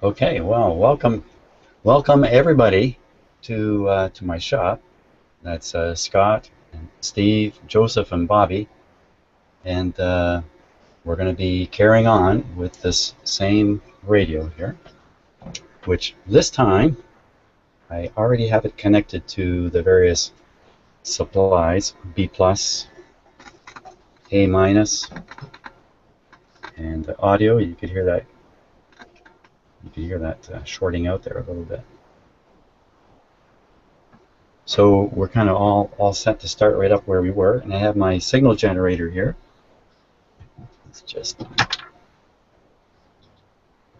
Okay, well, welcome everybody to my shop. That's Scott, and Steve, Joseph, and Bobby, and we're going to be carrying on with this same radio here, which this time I already have it connected to the various supplies: B plus, A minus, and the audio. You could hear that. You could hear that shorting out there a little bit. So we're kind of all set to start right up where we were, and I have my signal generator here. It's just,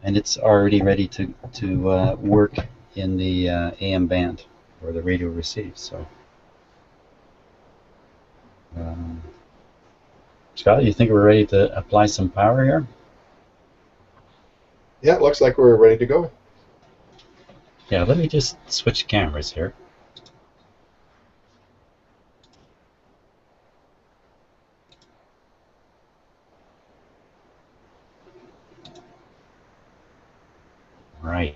and it's already ready to work in the AM band where the radio receives. So, Scott, you think we're ready to apply some power here? Yeah, it looks like we're ready to go. Yeah, let me just switch cameras here. Right.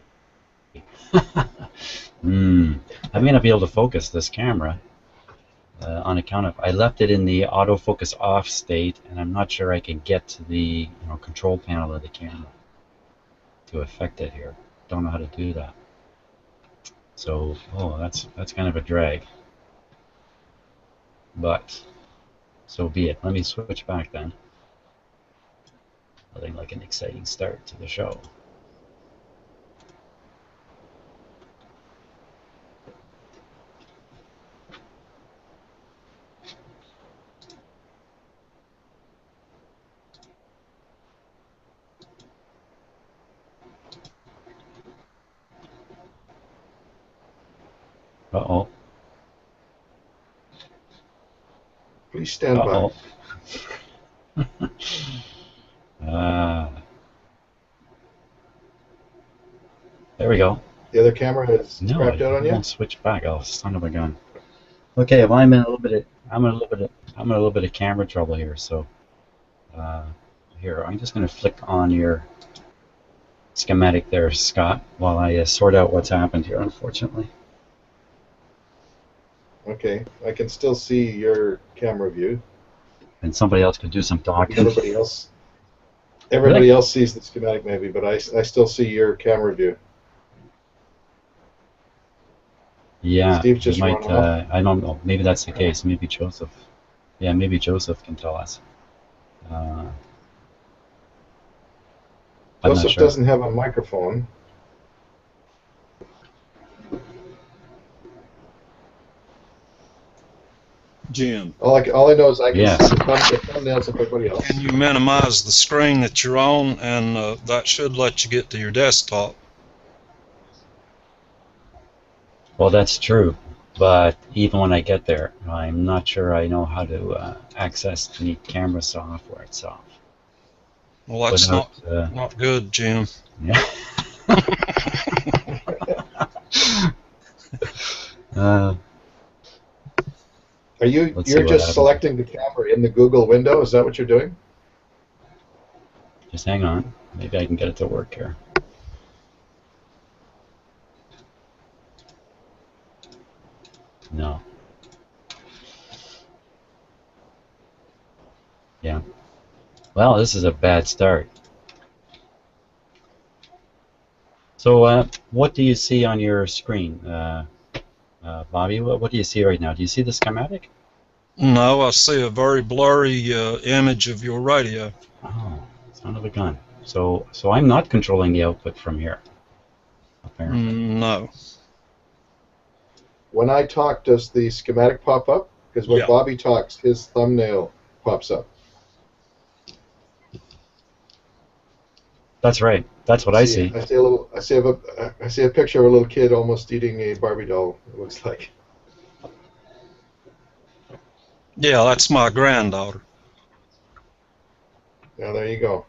I'm going to be able to focus this camera on account of I left it in the autofocus off state, and I'm not sure I can get to the control panel of the camera to affect it here. Don't know how to do that. So, that's kind of a drag. But so be it. Let me switch back then. Nothing like an exciting start to the show. Uh-oh. Please stand by. There we go. The other camera is crapped out on you? No, switch back. Oh, son of a gun. Okay, well, I'm in a little bit of camera trouble here. So here, I'm just going to flick on your schematic there, Scott, while I sort out what's happened here, unfortunately. Okay, I can still see your camera view. And somebody else could do some talking. Everybody else sees the schematic maybe, but I still see your camera view. Yeah, Steve just might. run off. I don't know. Maybe that's the case. Maybe Joseph. Yeah, maybe Joseph can tell us. Joseph doesn't have a microphone. Jim. All I know is I can see the thumbnails of everybody else. Can you minimize the screen that you're on, and that should let you get to your desktop. Well, that's true, but even when I get there, I'm not sure I know how to access the camera software itself. Well, that's not good, Jim. Yeah. You're just selecting the camera in the Google window? Is that what you're doing? Just hang on. Maybe I can get it to work here. No. Yeah. Well, this is a bad start. So, what do you see on your screen, Bobby? What do you see right now? Do you see the schematic? No, I see a very blurry image of your radio. Oh, son of a gun. So I'm not controlling the output from here, apparently. No. When I talk, does the schematic pop up? Because when Bobby talks, his thumbnail pops up. That's right. That's what I see. I see a picture of a little kid almost eating a Barbie doll. It looks like. Yeah, that's my granddaughter. Yeah, there you go.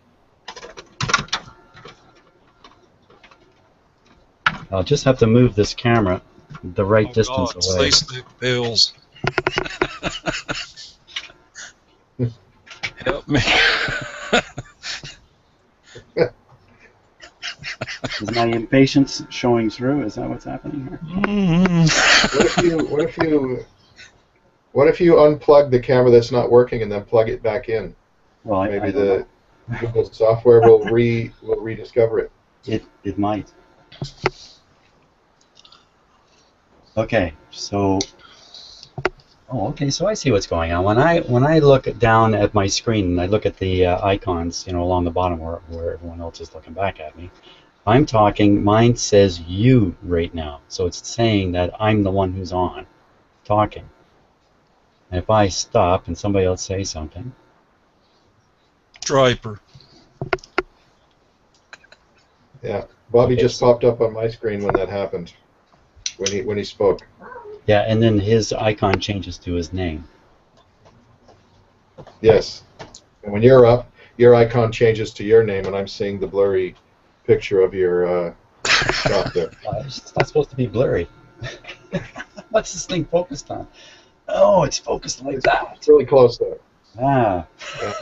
I'll just have to move this camera the right distance away. These thick pills. Help me. Is my impatience showing through? Is that what's happening here? What if you unplug the camera that's not working and then plug it back in? Well, Maybe I don't know. Google software will rediscover it. It might. Okay, so okay, so I see what's going on. When I look down at my screen and I look at the icons, along the bottom where everyone else is looking back at me, I'm talking. Mine says you right now, so it's saying that I'm the one who's on, talking. And if I stop and somebody else say something, Striper. Yeah, Bobby Okay, just popped up on my screen when that happened. When he spoke. yeah, and then his icon changes to his name. Yes, and when you're up, your icon changes to your name, and I'm seeing the blurry picture of your shop there. It's not supposed to be blurry. What's this thing focused on? Oh, it's focused like that. It's really close there. Ah, Yeah.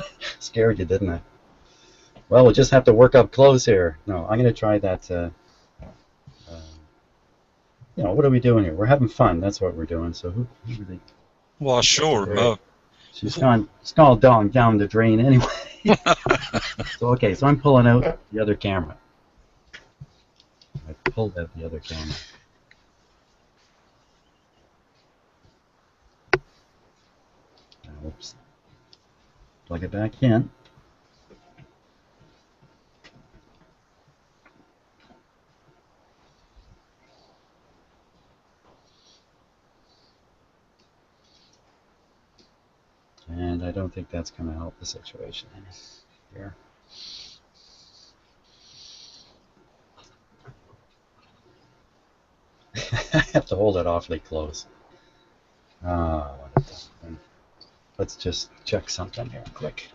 scared you, didn't I? Well, we'll just have to work up close here. No, I'm going to try that. What are we doing here? We're having fun. That's what we're doing. So who really? Well, sure. Right. She's gone down the drain anyway. So okay, so I'm pulling out the other camera. I pulled out the other camera. Oops. Plug it back in. And I don't think that's going to help the situation here. I have to hold it awfully close. Ah, what a tough thing. Let's just check something here quick.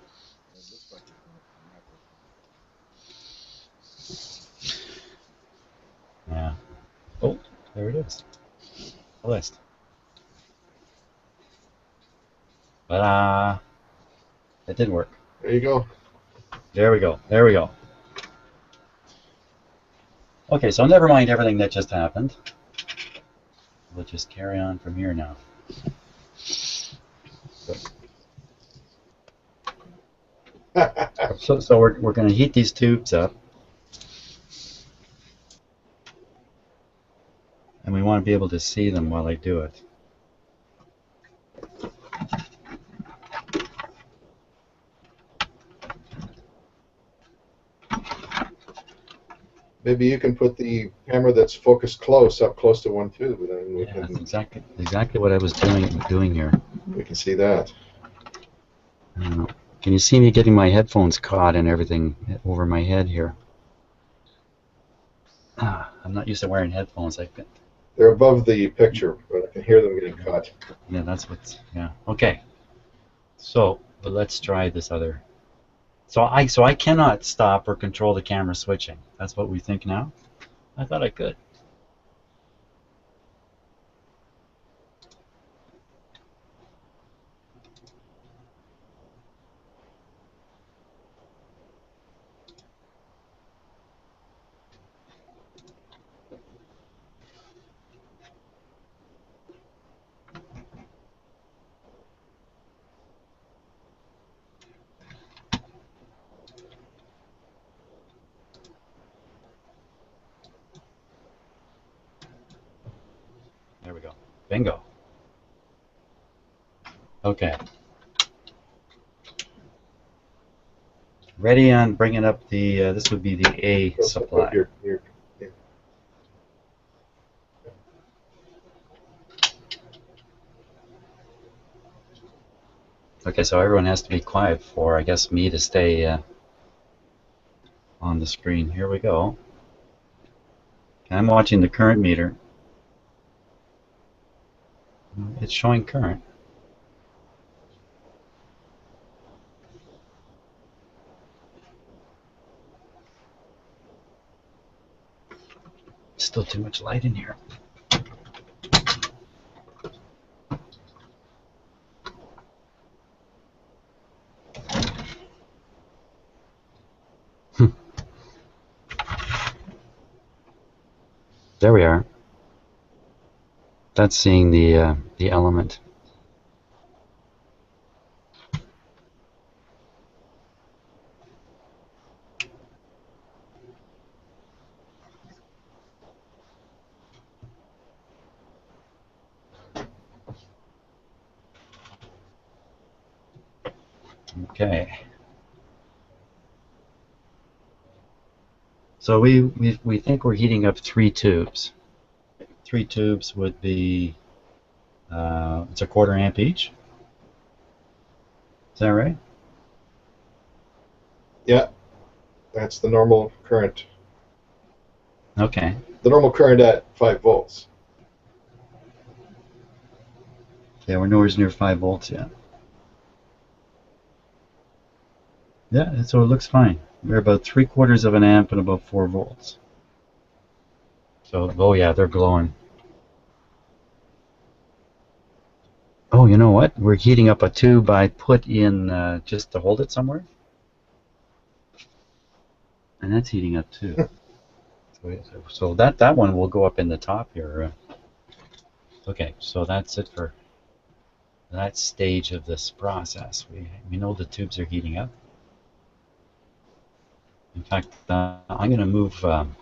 Yeah. Oh, there it is. A list. Ta-da! It did work. There you go. There we go. There we go. Okay, so never mind everything that just happened. We'll just carry on from here now. So we're going to heat these tubes up. And we want to be able to see them while I do it. Maybe you can put the camera that's focused up close to one tube, and then we That's can exactly what I was doing here. we can see that. Can you see me getting my headphones caught and everything over my head here? I'm not used to wearing headphones. They're above the picture, but I can hear them getting caught. Yeah, that's what's, yeah. Okay. So, but let's try this other. So I cannot stop or control the camera switching. That's what we think now? I thought I could. There we go. Bingo. Okay. Ready on bringing up the, this would be the A supply. Okay, so everyone has to be quiet for, I guess, me to stay on the screen. Here we go. I'm watching the current meter. It's showing current. Still too much light in here. There we are. That's seeing the element. Okay. So we think we're heating up 3 tubes. 3 tubes would be it's a 1/4 amp each. Is that right? Yeah, that's the normal current. Okay. The normal current at 5 volts. Yeah, we're nowhere near 5 volts yet. Yeah, so it looks fine. We're about 3/4 of an amp and about 4 volts. So, oh yeah, they're glowing. Oh, you know what? We're heating up a tube I put in just to hold it somewhere. And that's heating up too. So that one will go up in the top here. Okay, so that's it for that stage of this process. We know the tubes are heating up. In fact, I'm going to move. I'm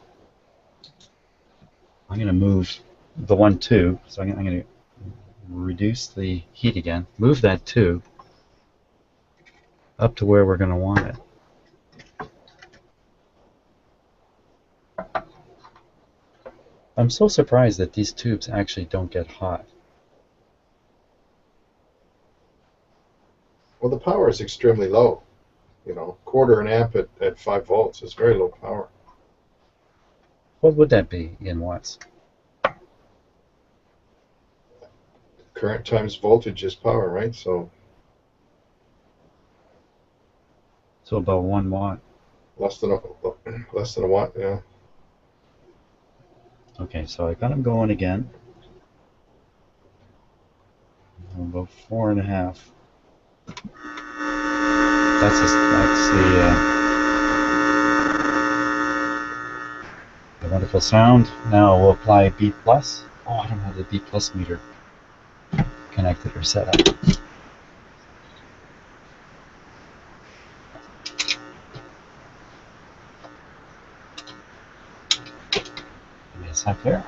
going to move the one tube. So I'm going to reduce the heat again. Move that tube up to where we're going to want it. I'm so surprised that these tubes actually don't get hot. Well, the power is extremely low. 1/4 an amp at 5 volts is very low power. What would that be in watts? Current times voltage is power, right? So about 1 watt. less than a watt, yeah. Okay, so I got them going again. About 4.5. That's the wonderful sound. Now we'll apply B+. Oh, I don't have the B+ meter connected or set up. Give me a sec here.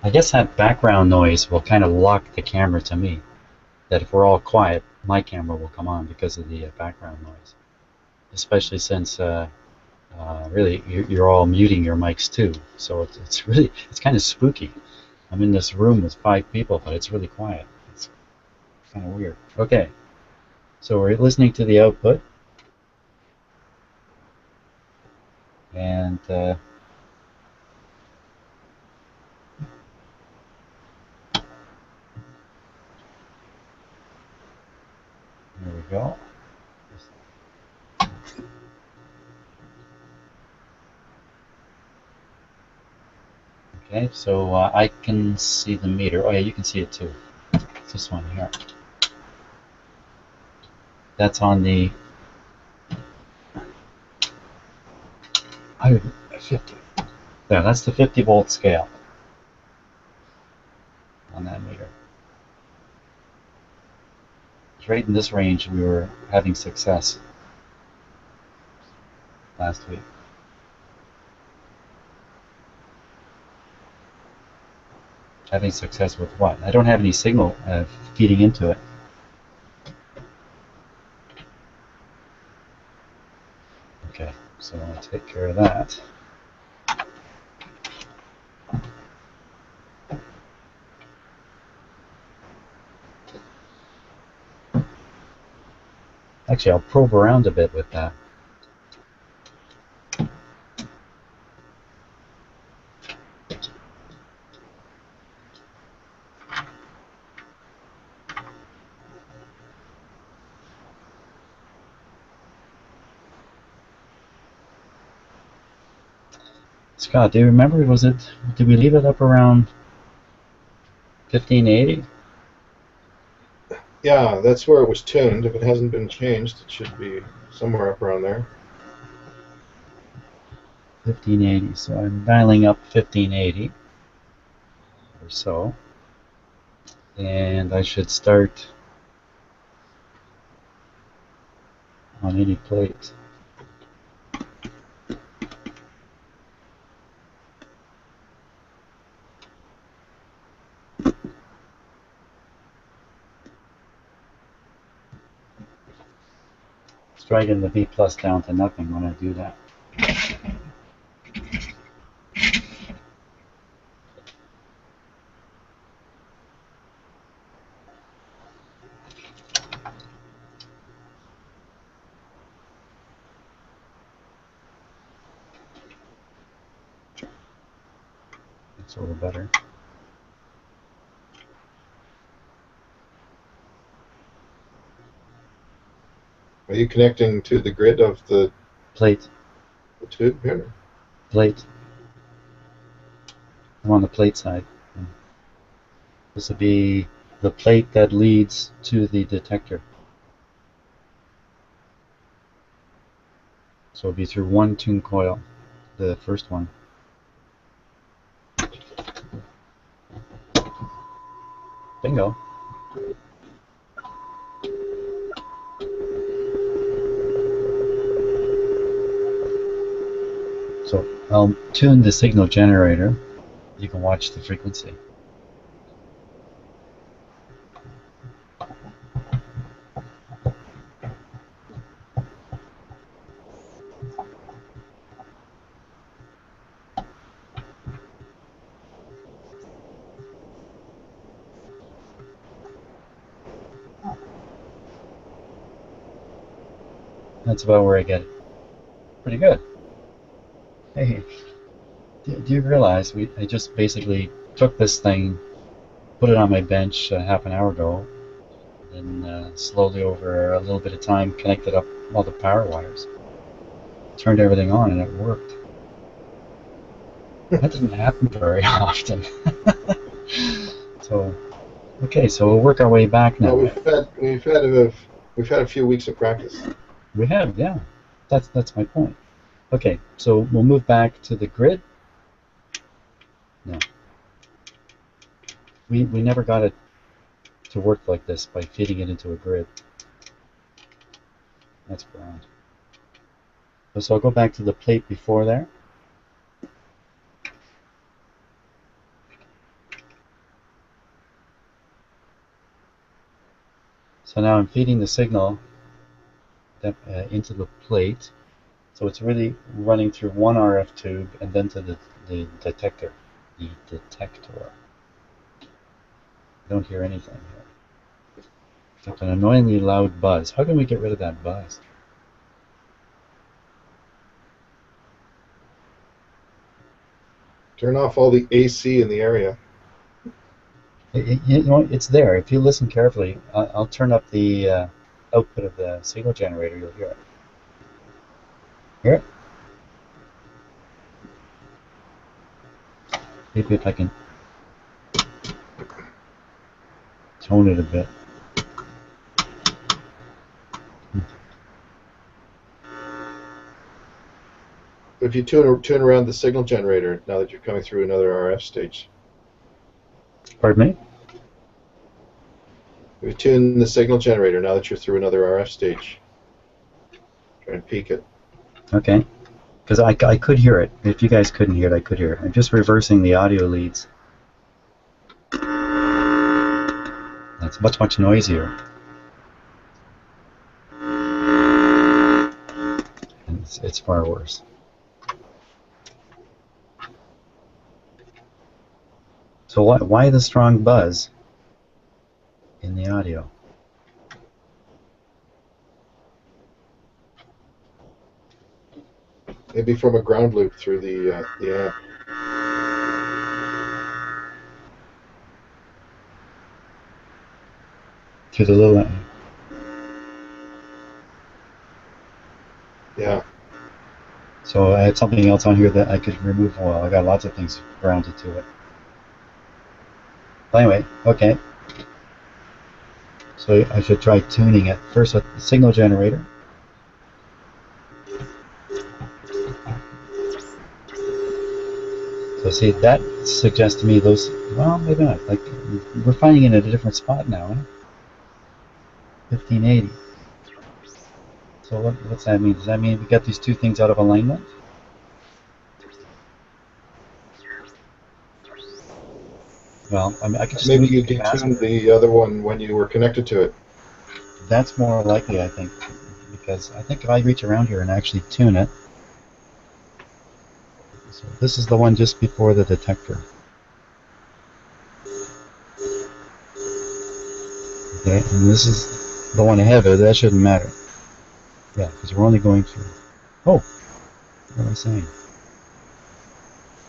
I guess that background noise will kind of lock the camera to me. That if we're all quiet, my camera will come on because of the background noise. Especially since really you're all muting your mics too. So it's kind of spooky. I'm in this room with 5 people, but it's really quiet. It's kind of weird. Okay, so we're listening to the output. And there we go. Okay, so I can see the meter. Oh yeah, you can see it too. It's this one here. That's on the 50. There, that's the 50 volt scale on that meter. It's right in this range we were having success last week. Having success with what? I don't have any signal feeding into it. Okay, so I'll take care of that. Actually, I'll probe around a bit with that. Scott, do you remember? Did we leave it up around 1580? Yeah, that's where it was tuned. If it hasn't been changed, it should be somewhere up around there. 1580. So I'm dialing up 1580 or so. And I should start on any plate. Let's try getting the V plus down to nothing when I do that. That's a little better. Are you connecting to the grid of the Plate. tube here? Plate. I'm on the plate side. This would be the plate that leads to the detector. So it'll be through one tune coil, the first one. Bingo. So I'll tune the signal generator. You can watch the frequency. That's about where I get it. Pretty good. Hey, do you realize I just basically took this thing, put it on my bench half an hour ago, and slowly over a little bit of time connected up all the power wires. Turned everything on and it worked. That doesn't happen very often. So, okay, so we'll work our way back now. Well, we've had a few weeks of practice. We have, yeah. That's my point. Okay, so we'll move back to the grid. No. We never got it to work like this by feeding it into a grid. That's grand. So I'll go back to the plate before there. So now I'm feeding the signal into the plate. So it's really running through one RF tube and then to the detector. The detector. I don't hear anything here. Except an annoyingly loud buzz. How can we get rid of that buzz? Turn off all the AC in the area. You know, it's there. If you listen carefully, I'll turn up the output of the signal generator. You'll hear it. Hear it? Maybe if I can tone it a bit. If you tune around the signal generator now that you're coming through another RF stage. Pardon me? If you tune the signal generator now that you're through another RF stage. Try and peak it. Okay. Because I could hear it. If you guys couldn't hear it, I could hear it. I'm just reversing the audio leads. That's much, much noisier. And it's far worse. So why the strong buzz in the audio? Maybe from a ground loop through the amp. Through the little amp. Yeah. So I had something else on here that I could remove oil. I got lots of things grounded to it. But anyway, okay. So I should try tuning it first with the signal generator. So see, that suggests to me those, well, maybe not. Like, we're finding it at a different spot now, eh? 1580. So what's that mean? Does that mean we got these two things out of alignment? Well, I mean, I could just Maybe move you the detuned capacitor. the other one when you were connected to it. That's more likely, I think, because I think if I reach around here and actually tune it, so this is the one just before the detector. Okay, and this is the one ahead of it. That shouldn't matter. Yeah, because we're only going through. Oh, what am I saying?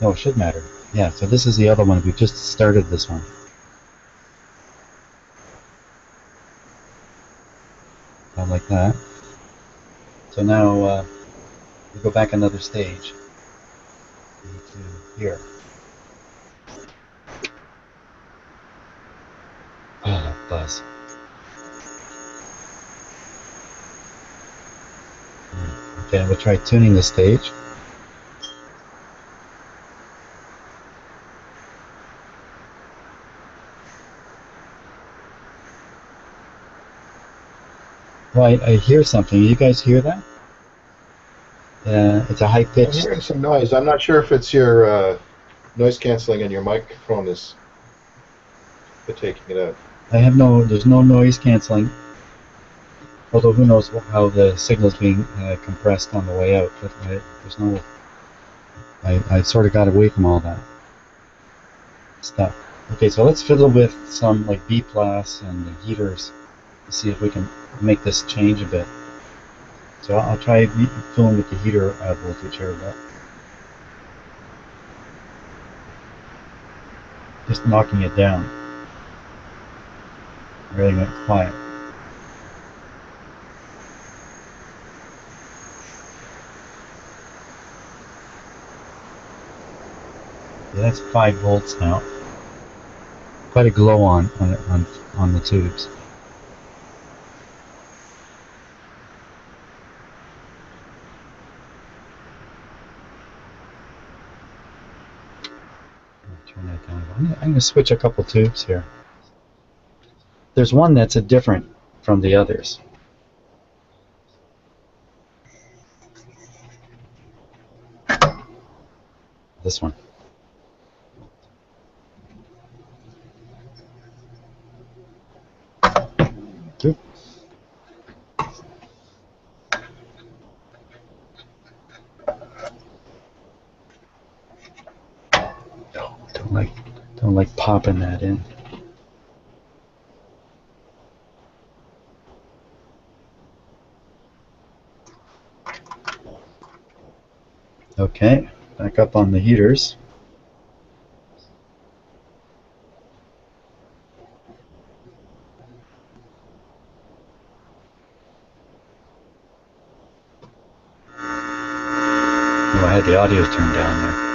No, it should matter. Yeah, so this is the other one. We've just started this one. Like that. So now we go back another stage to here. Oh, buzz. Okay, we'll try tuning the stage. Well, I hear something. You guys hear that? It's a high I'm pitched. hearing some noise. I'm not sure if it's your noise canceling and your microphone is taking it out. There's no noise canceling. Although who knows how the signal's being compressed on the way out. But there's no. I sort of got away from all that stuff. Okay, so let's fiddle with some like B plus and the heaters to see if we can make this change a bit. So I'll try filling with the heater voltage here a bit. Just knocking it down. Really went quiet. Yeah, that's 5 volts now. Quite a glow on the tubes. Turn that down. I'm going to switch a couple tubes here. There's one that's different from the others. This one. Oop. Don't like popping that in. Okay, back up on the heaters. Oh, I had the audio turned down there.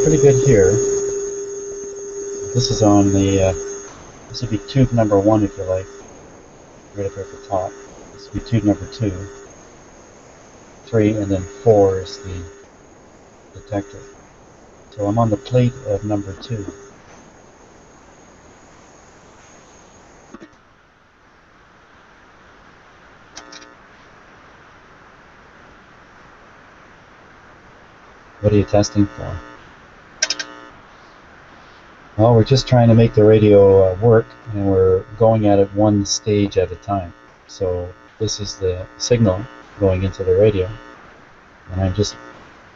Pretty good here. This is on the, this would be tube number 1 if you like, right up here at the top. This would be tube number 2, 3, and then 4 is the detector. So I'm on the plate of number 2. What are you testing for? Well, we're just trying to make the radio work, and we're going at it one stage at a time. So this is the signal going into the radio, and I'm just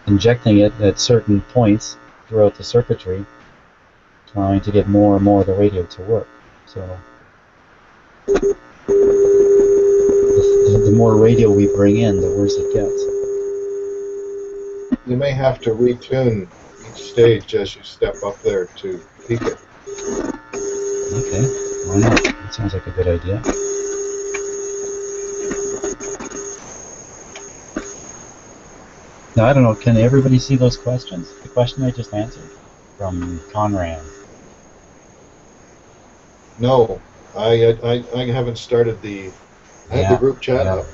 injecting it at certain points throughout the circuitry, trying to get more and more of the radio to work. So the more radio we bring in, the worse it gets. You may have to retune each stage as you step up there to peak it. Okay, why not? That sounds like a good idea. Now, I don't know, can everybody see those questions? The question I just answered from Conran. No, I haven't started the. I have the group chat up.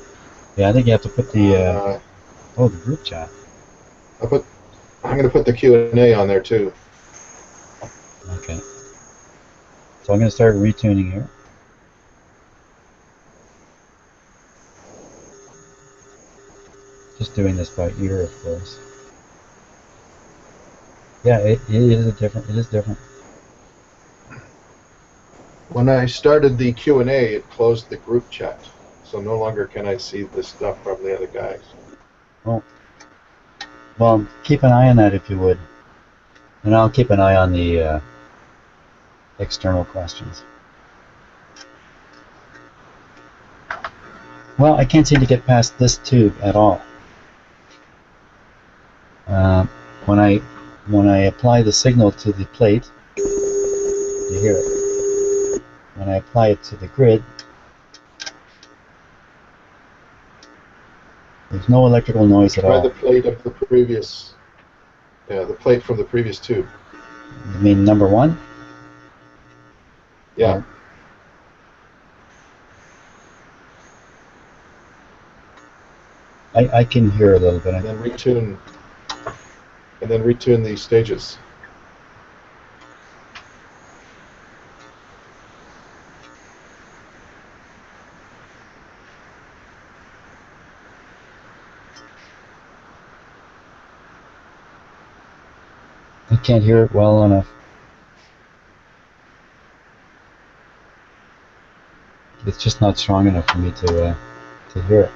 Yeah, I think you have to put the the group chat. I'm going to put the Q&A on there too. Okay. So I'm going to start retuning here. Just doing this by ear, of course. Yeah, it is different. It is different. When I started the Q&A, it closed the group chat, so no longer can I see the stuff from the other guys. Well, keep an eye on that if you would, and I'll keep an eye on the external questions. Well, I can't seem to get past this tube at all. When I apply the signal to the plate, you hear it. When I apply it to the grid, there's no electrical noise at all. Try the plate of the previous. Yeah, the plate from the previous tube. You mean number one? Yeah. I can hear a little bit. And then retune these stages. I can't hear it well enough. It's just not strong enough for me to hear it.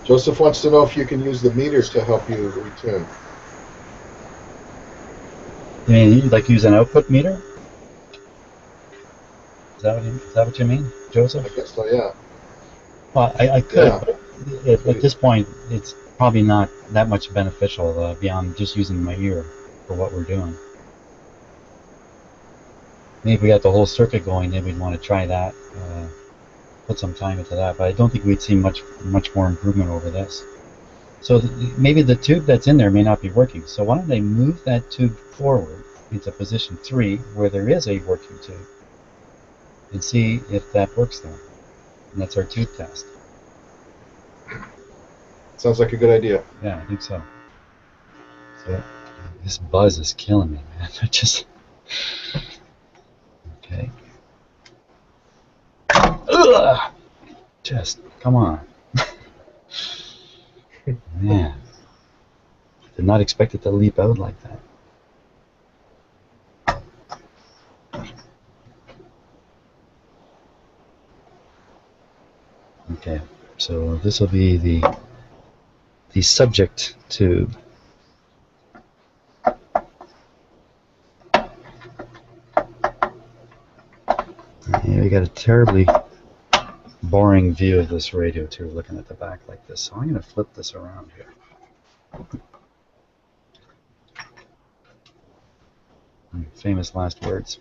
Joseph wants to know if you can use the meters to help you retune. You mean like use an output meter? Is that what you mean, Joseph? I guess so, yeah. Well, I could, Yeah. but at this point, it's probably not that much beneficial beyond just using my ear for what we're doing. Maybe if we got the whole circuit going, then we'd want to try that, put some time into that, but I don't think we'd see much more improvement over this. So maybe the tube that's in there may not be working. So why don't I move that tube forward into position 3 where there is a working tube and see if that works then. And that's our tube test. Sounds like a good idea. Yeah, I think so. So this buzz is killing me, man. I just... Okay. Ugh! Just, come on. Man. Did not expect it to leap out like that. Okay, so this will be the subject tube. Yeah, we got a terribly boring view of this radio too, looking at the back like this. So I'm going to flip this around here. Famous last words.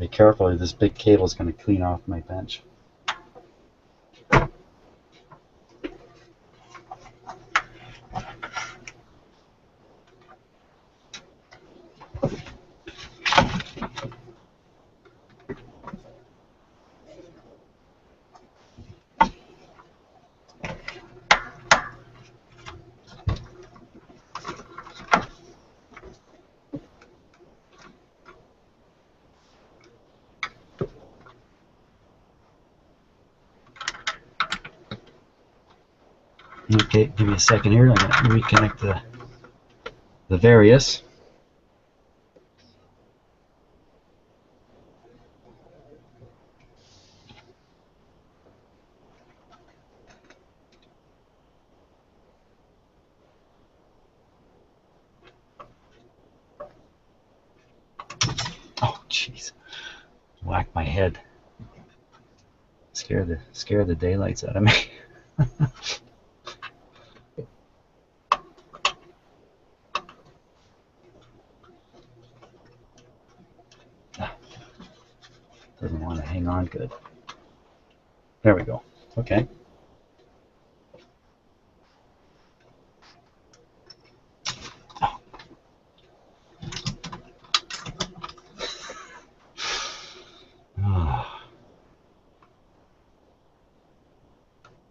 be careful, or this big cable is going to clean off my bench. Okay, give me a second here. I'm going to reconnect the various. Oh, jeez. Whacked my head. Scare the daylights out of me. Doesn't want to hang on good. There we go. Okay.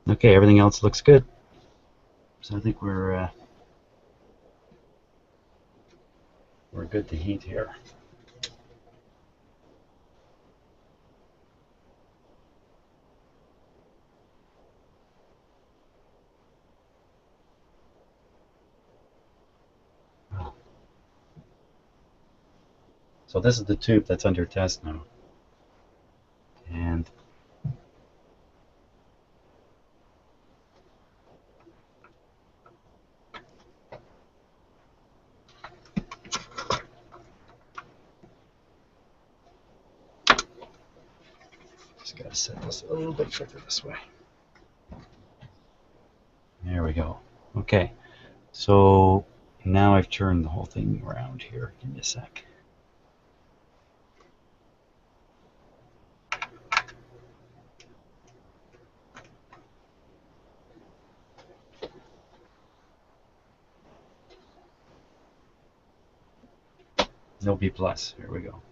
Okay, everything else looks good. So I think we're good to heat here. So this is the tube that's under test now. And just got to set this a little bit further this way. There we go. Okay, so now I've turned the whole thing around here. Give me a sec. No B+. Here we go.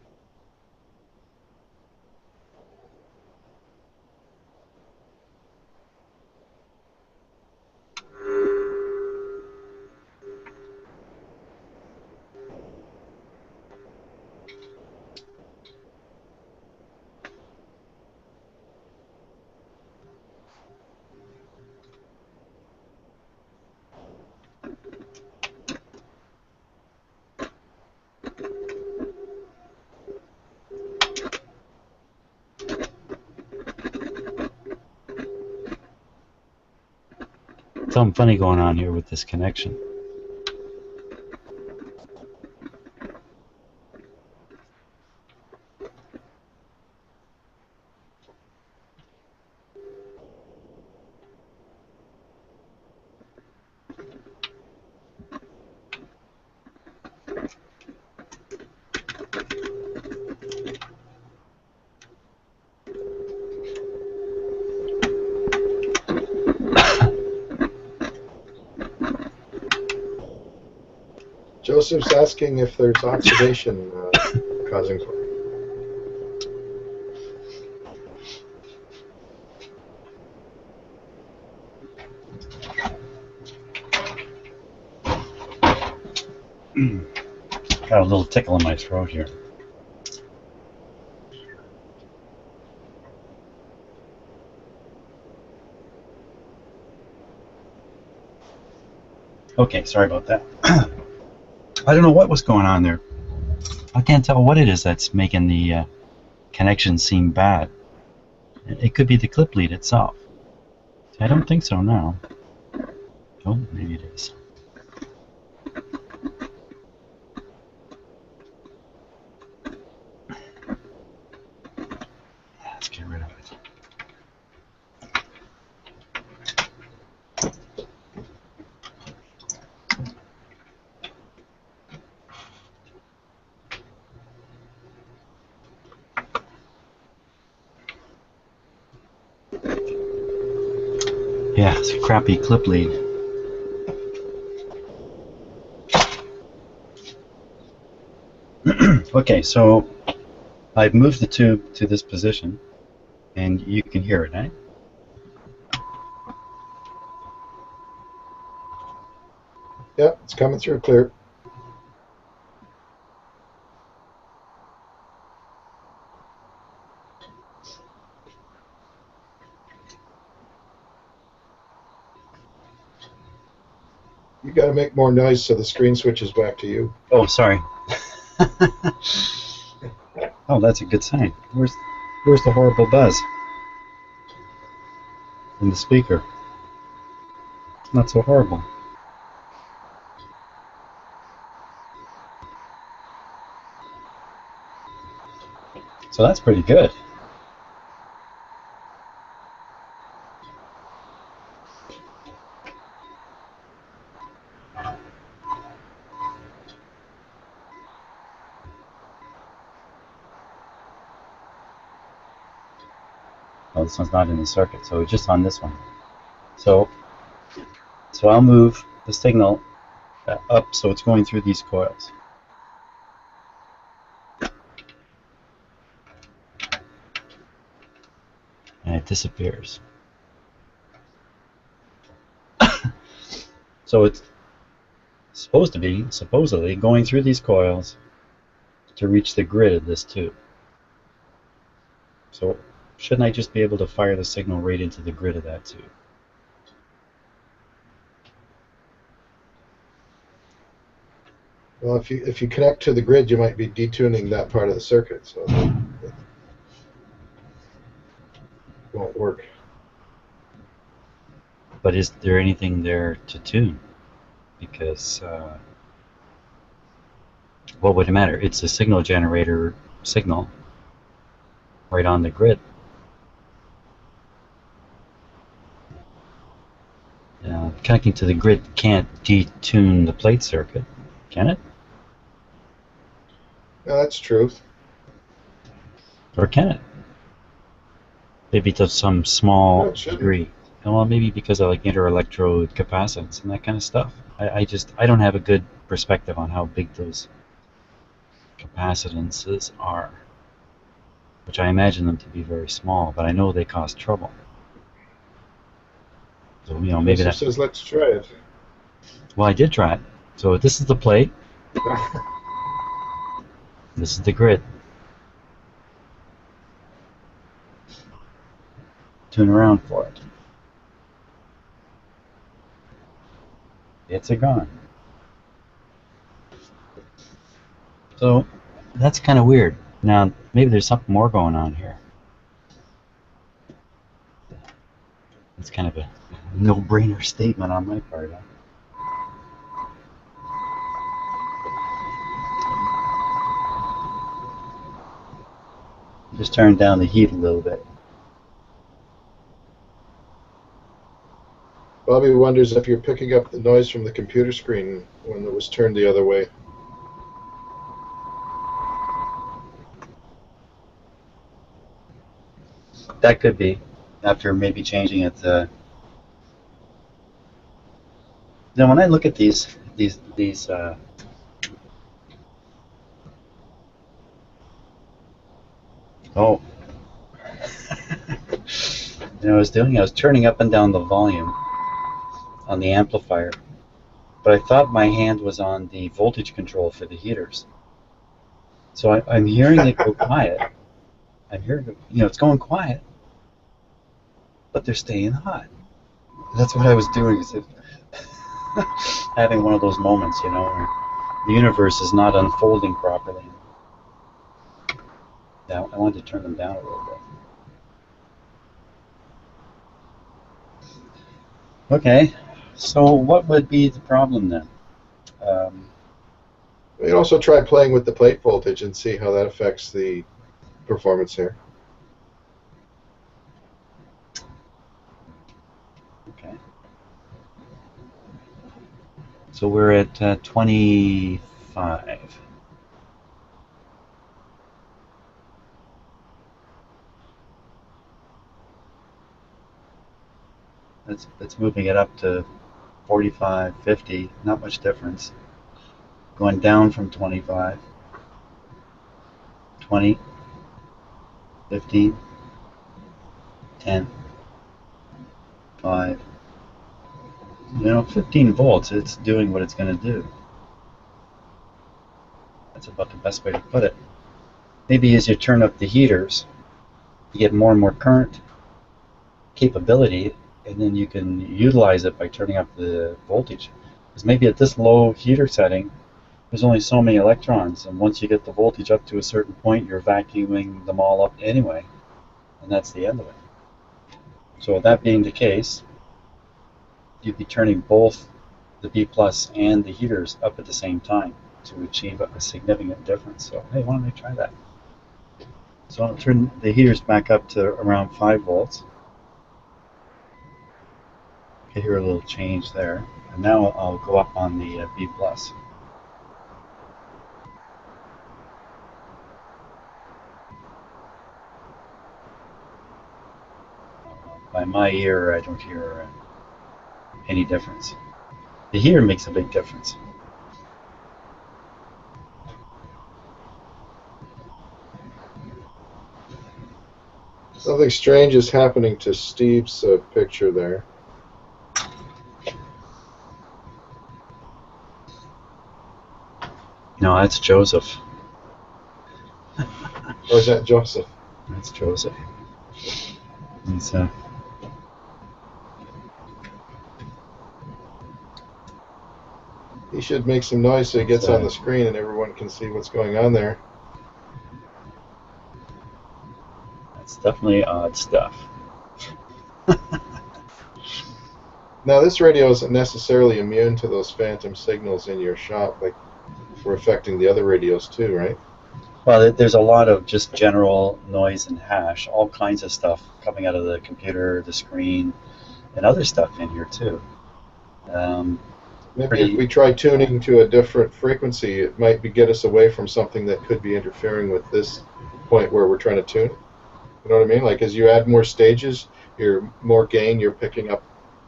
Something funny going on here with this connection. Joseph's asking if there's oxidation causing. Got a little tickle in my throat here. Okay, sorry about that. I don't know what was going on there. I can't tell what it is that's making the connection seem bad. It could be the clip lead itself. I don't think so now. Oh, maybe it is. Let's get rid of it. Yeah, it's a crappy clip lead. Okay, so I've moved the tube to this position, and you can hear it, eh? Yeah, it's coming through clear. You got to make more noise so the screen switches back to you. Oh, sorry. Oh, that's a good sign. Where's the horrible buzz in the speaker? It's not so horrible. So that's pretty good. Oh, this one's not in the circuit, so just on this one. So I'll move the signal up so it's going through these coils. And it disappears. So it's supposed to be, supposedly, going through these coils to reach the grid of this tube. So shouldn't I just be able to fire the signal right into the grid of that tube? Well, if you connect to the grid, you might be detuning that part of the circuit, so it won't work. But is there anything there to tune? Because what would it matter? It's a signal generator signal right on the grid. Connecting to the grid can't detune the plate circuit, can it? No, that's true. Or can it? Maybe to some small degree. Well, maybe because of like interelectrode capacitance and that kind of stuff. I don't have a good perspective on how big those capacitances are, which I imagine them to be very small, but I know they cause trouble. So, maybe that says let's try it. Well, I did try it. So this is the plate. This is the grid. Tune around for it. It's a gone. So that's kind of weird. Now, maybe there's something more going on here. It's kind of a no-brainer statement on my part. Huh? Just turn down the heat a little bit. Bobby wonders if you're picking up the noise from the computer screen when it was turned the other way. That could be, after maybe changing it. Now, when I look at these oh, I was turning up and down the volume on the amplifier, but I thought my hand was on the voltage control for the heaters. So I'm hearing it go quiet. I'm hearing, it's going quiet, but they're staying hot. That's what I was doing. Is having one of those moments, where the universe is not unfolding properly. Yeah, I wanted to turn them down a little bit. Okay, so what would be the problem then? You can also try playing with the plate voltage and see how that affects the performance here. Okay. So we're at 25. It's moving it up to 45, 50, not much difference. Going down from 25, 20, 15, 10, 5. 15 volts, it's doing what it's going to do. That's about the best way to put it. Maybe as you turn up the heaters, you get more and more current capability, and then you can utilize it by turning up the voltage. Because maybe at this low heater setting, there's only so many electrons, and once you get the voltage up to a certain point, you're vacuuming them all up anyway, and that's the end of it. So that being the case, you'd be turning both the B plus and the heaters up at the same time to achieve a significant difference. So hey, why don't I try that? So I'll turn the heaters back up to around 5 volts. You can hear a little change there. And now I'll go up on the B plus. By my ear, I don't hear any difference. The heater makes a big difference. Something strange is happening to Steve's picture there. No, that's Joseph. Or is that Joseph? That's Joseph. He's He should make some noise so he gets on the screen and everyone can see what's going on there. That's definitely odd stuff. Now, this radio isn't necessarily immune to those phantom signals in your shop, like we're affecting the other radios too, right? Well, there's a lot of just general noise and hash, all kinds of stuff coming out of the computer, the screen, and other stuff in here too. Maybe if we try tuning to a different frequency, it might get us away from something that could be interfering with this point where we're trying to tune. You know what I mean? Like as you add more stages, you're more gain, you're picking up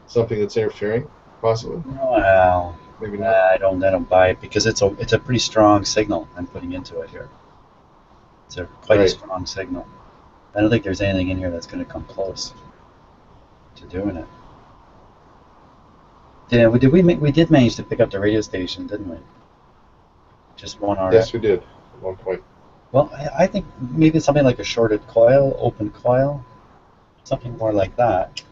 something that's interfering, possibly. Well, maybe not. I don't buy it because it's a pretty strong signal I'm putting into it here. It's quite a strong signal. I don't think there's anything in here that's going to come close to doing it. Yeah, we did manage to pick up the radio station, didn't we? Just one RF. Yes, we did at one point. Well, I think maybe something like a shorted coil, open coil, something more like that.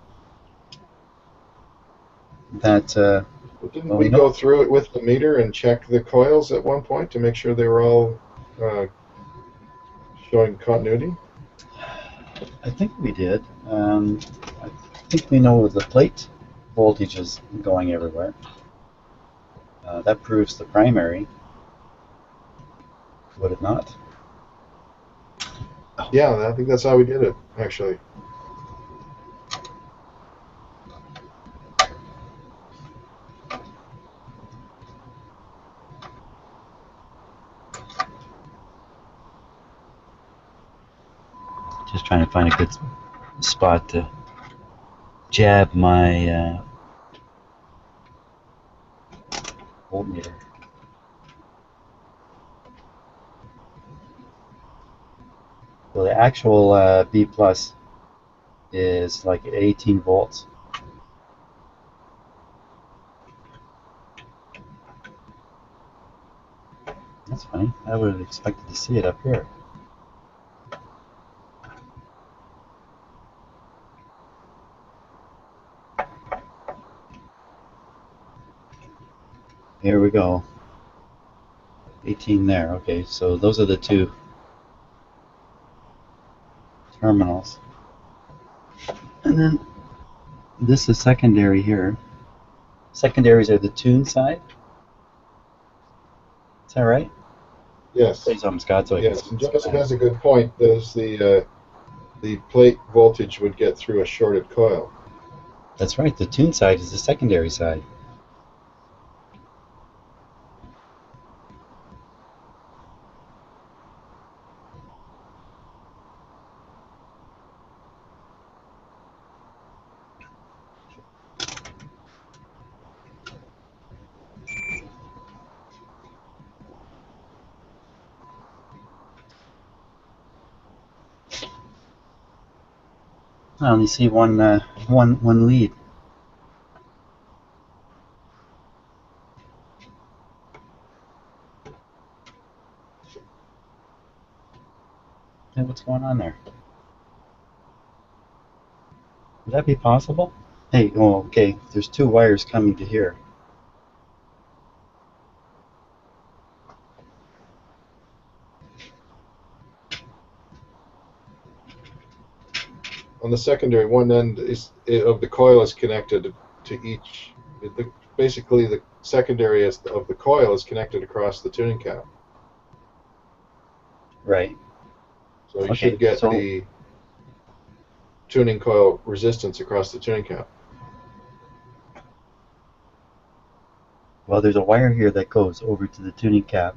Didn't we go through it with the meter and check the coils at one point to make sure they were all showing continuity? I think we did. I think we know the plate voltage is going everywhere. That proves the primary. Would it not? Yeah, I think that's how we did it, actually. Just trying to find a good spot to jab my voltmeter. So the actual B plus is like 18 volts. That's funny. I would have expected to see it up here. Here we go. 18 there. Okay, so those are the two terminals. And then this is secondary here. Secondaries are the tune side. Is that right? Yes. Say something, Scott. So yes. And Joseph has a good point. There's the plate voltage would get through a shorted coil. That's right. The tune side is the secondary side. I only see one lead. Hey, what's going on there? Would that be possible? Hey, oh, okay. There's two wires coming to here. On the secondary, one end of the coil is connected to each. Basically, the secondary of the coil is connected across the tuning cap. Right. So you Okay, should get so the tuning coil resistance across the tuning cap. well, there's a wire here that goes over to the tuning cap.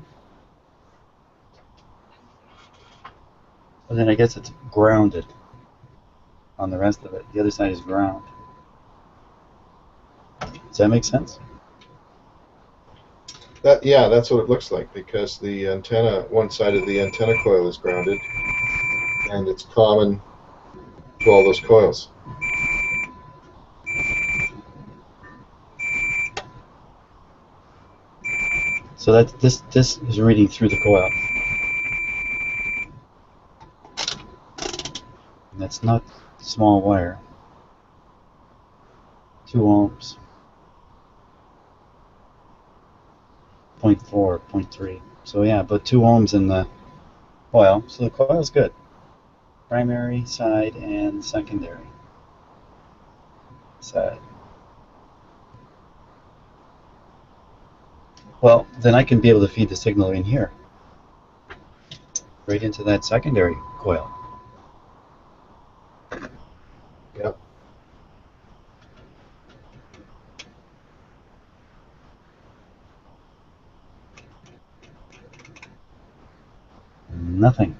And then I guess it's grounded on the rest of it. The other side is ground. Does that make sense? Yeah, that's what it looks like, because the antenna, one side of the antenna coil is grounded, and it's common to all those coils. So that this is reading through the coil. And that's not small wire. 2 ohms. 0.4, 0.3. So yeah, but 2 ohms in the coil. So the coil's good. Primary side and secondary side. Well, then I can be able to feed the signal in here, right into that secondary coil. Yep. Nothing.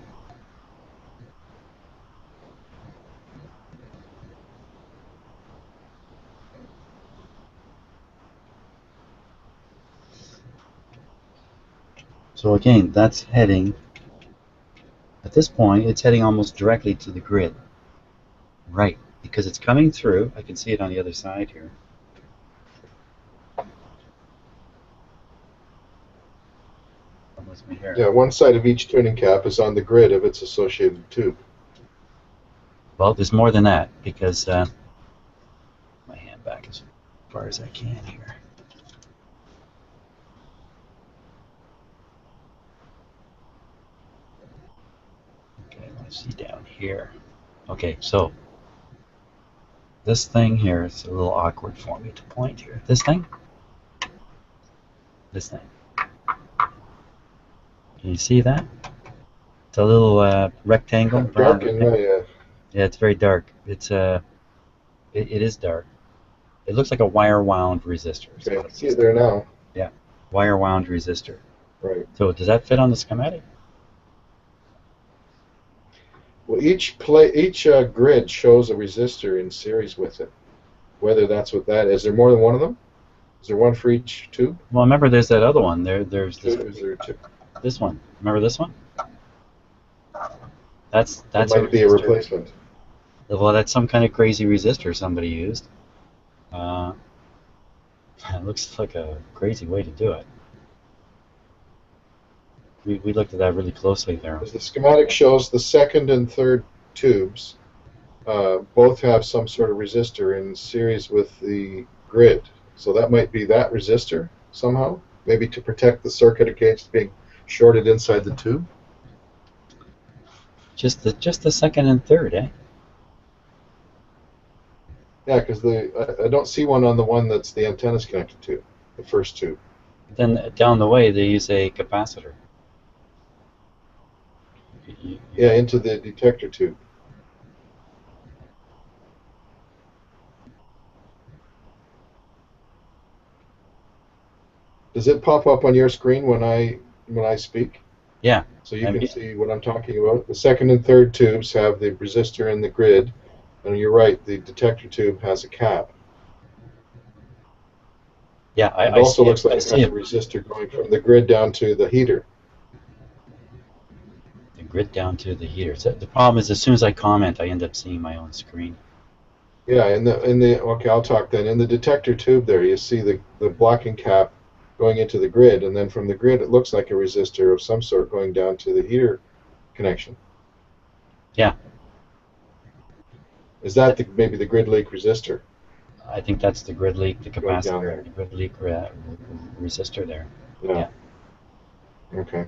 So again, that's heading, at this point, it's heading almost directly to the grid. Right, because it's coming through. I can see it on the other side here. Almost me here. Yeah, one side of each tuning cap is on the grid of its associated tube. Well, there's more than that, because my hand back as far as I can here. Okay, let's see down here. Okay, so this thing here is a little awkward for me to point here. This thing? This thing. Can you see that? It's a little rectangle. Dark in my, Yeah, it's very dark. It's it is dark. It looks like a wire wound resistor. okay, I see it there now. Yeah, wire wound resistor. Right. So does that fit on the schematic? Well, each grid shows a resistor in series with it. Whether that's what that is. Is there more than one of them? Is there one for each tube? Well, remember there's that other one. There's this. Is there two? This one. Remember this one? That's That might be a replacement. Well, that's some kind of crazy resistor somebody used. It looks like a crazy way to do it. We looked at that really closely there. The schematic shows the second and third tubes both have some sort of resistor in series with the grid. So that might be that resistor somehow, maybe to protect the circuit against being shorted inside the tube. Just the second and third, eh? Yeah, because I don't see one on the one that's the antenna's connected to, the first tube. Then down the way they use a capacitor. Yeah, into the detector tube. Does it pop up on your screen when I speak? Yeah. So you can see what I'm talking about. The second and third tubes have the resistor in the grid, and you're right, the detector tube has a cap. Yeah, it also looks like it has a resistor going from the grid down to the heater. The grid down to the heater. So the problem is, as soon as I comment, I end up seeing my own screen. Yeah, okay, I'll talk then. In the detector tube there, you see the blocking cap going into the grid, and then from the grid it looks like a resistor of some sort going down to the heater connection. Yeah. Is that maybe the grid leak resistor? I think that's the grid leak, the Going down capacitor, there. the grid leak resistor there. Yeah. Okay.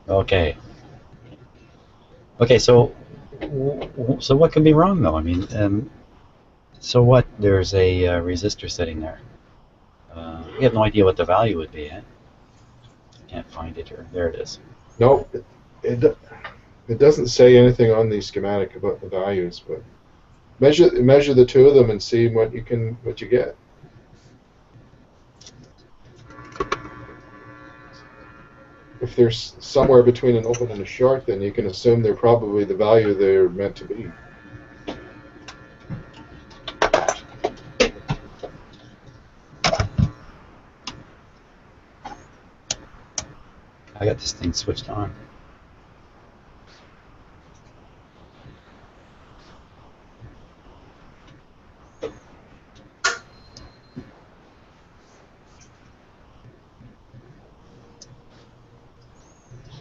Okay. Okay, so what could be wrong though? I mean, so what? There's a resistor sitting there. We have no idea what the value would be. Eh? Can't find it here. There it is. No, it doesn't say anything on the schematic about the values, but measure the two of them and see what you get. If there's somewhere between an open and a short, then you can assume they're probably the value they're meant to be. I got this thing switched on.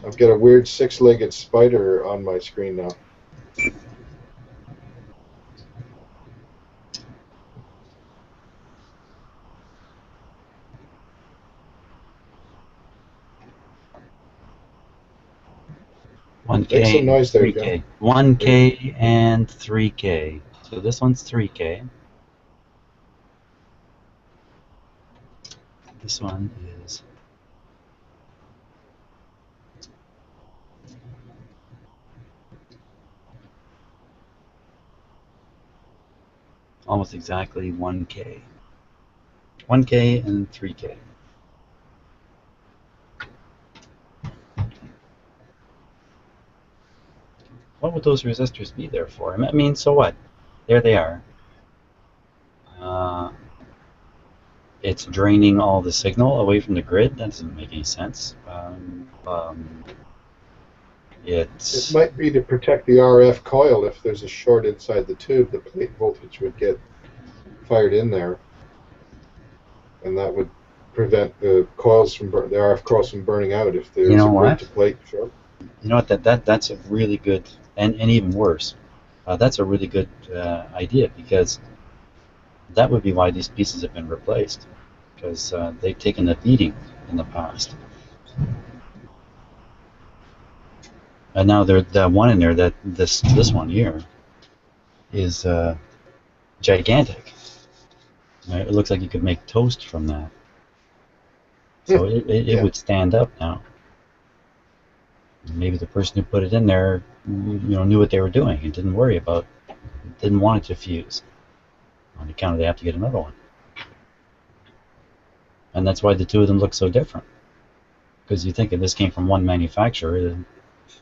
I've got a weird six-legged spider on my screen now. Make some noise there, 3K. 1K and 3K. So this one's 3K. This one is almost exactly 1K. 1K and 3K. What would those resistors be there for? I mean, so what? There they are. It's draining all the signal away from the grid. That doesn't make any sense. It might be to protect the RF coil. If there's a short inside the tube, the plate voltage would get fired in there, and that would prevent the RF coils from burning out if there's a grid to plate short. You know what? That's a really good, and even worse, that's a really good idea, because that would be why these pieces have been replaced, because they've taken a beating in the past. And now that one in there, this one here, is gigantic. It looks like you could make toast from that. So it would stand up now. Maybe the person who put it in there, knew what they were doing and didn't want it to fuse. On account of they have to get another one. And that's why the two of them look so different. Because you think if this came from one manufacturer,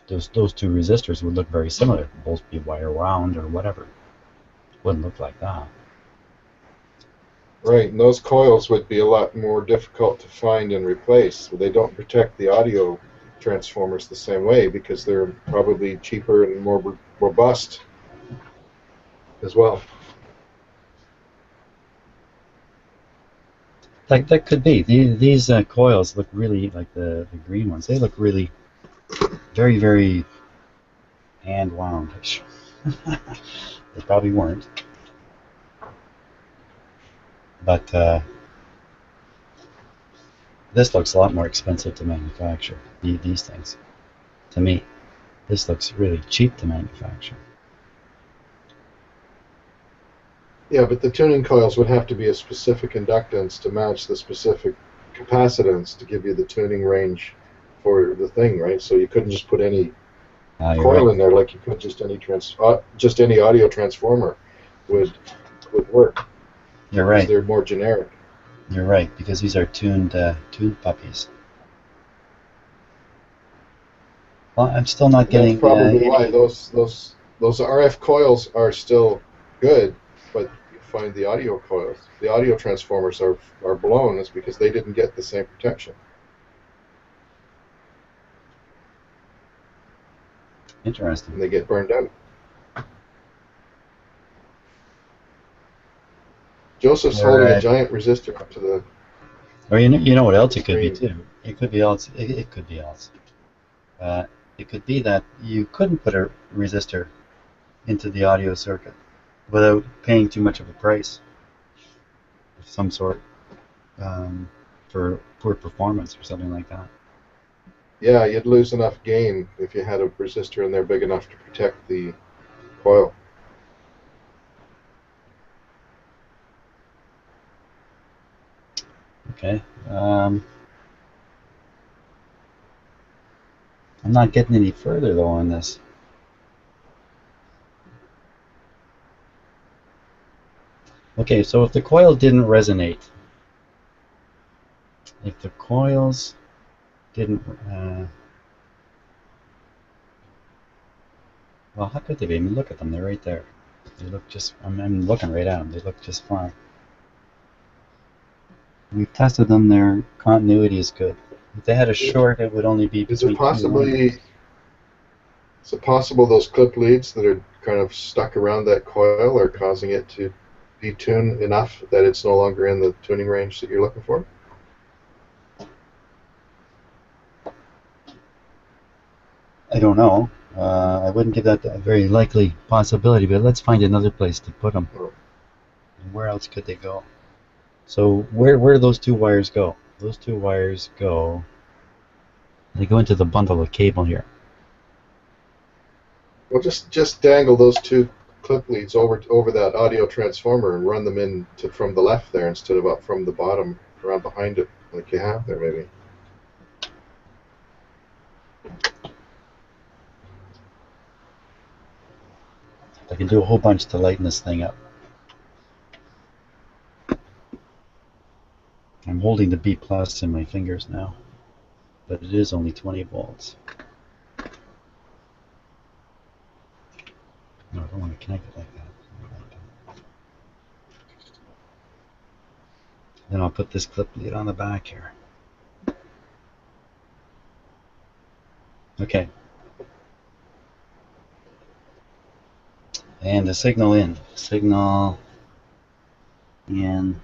those two resistors would look very similar. Both be wire wound or whatever. Wouldn't look like that. Right, and those coils would be a lot more difficult to find and replace. They don't protect the audio transformers the same way because they're probably cheaper and more robust as well. That could be. These coils look really like the green ones. They look really very, very hand wound-ish. They probably weren't. But this looks a lot more expensive to manufacture, these things. To me, this looks really cheap to manufacture. Yeah, but the tuning coils would have to be a specific inductance to match the specific capacitance to give you the tuning range for the thing, right? So you couldn't just put any coil in there like you could just any audio transformer would work. You're right. They're more generic. You're right, because these are tuned puppies. Well, I'm still not getting. That's probably why those RF coils are still good, but you find the audio coils, the audio transformers are blown. Is because they didn't get the same protection. Interesting. and they get burned out. Joseph's holding a giant resistor up to the. Or you know what else it could be screen. too? It could be else. It could be else. It could be that you couldn't put a resistor into the audio circuit without paying too much of a price of some sort for poor performance or something like that. Yeah, you'd lose enough gain if you had a resistor in there big enough to protect the coil. Okay. I'm not getting any further though on this. Okay, so if the coil didn't resonate, if the coils didn't, well, how could they be? I mean, look at them, they're right there. They look just, I'm looking right at them, they look just fine. We've tested them, their continuity is good. If they had a short, it would only be Is between it possibly? two Is it possible those clip leads that are kind of stuck around that coil are causing it to detune enough that it's no longer in the tuning range that you're looking for? I don't know. I wouldn't give that a very likely possibility, but let's find another place to put them. Oh. Where else could they go? So where do those two wires go? Those two wires go, they go into the bundle of cable here. Well, just dangle those two clip leads over that audio transformer and run them in from the left there instead of up from the bottom around behind it like you have there maybe. I can do a whole bunch to lighten this thing up. I'm holding the B plus in my fingers now, but it is only 20 volts. No, I don't want to connect it like that. Then I'll put this clip lead on the back here. Okay. And the signal in. Signal in.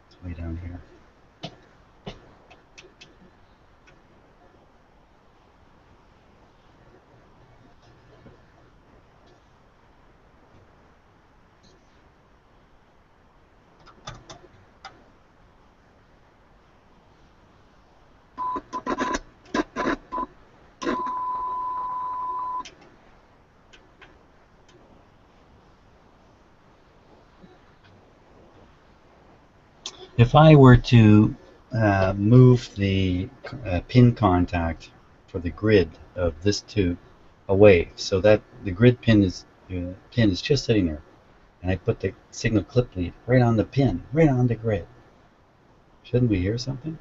It's way down here. If I were to move the pin contact for the grid of this tube away, so that the grid pin is just sitting there, and I put the signal clip lead right on the pin, right on the grid, shouldn't we hear something?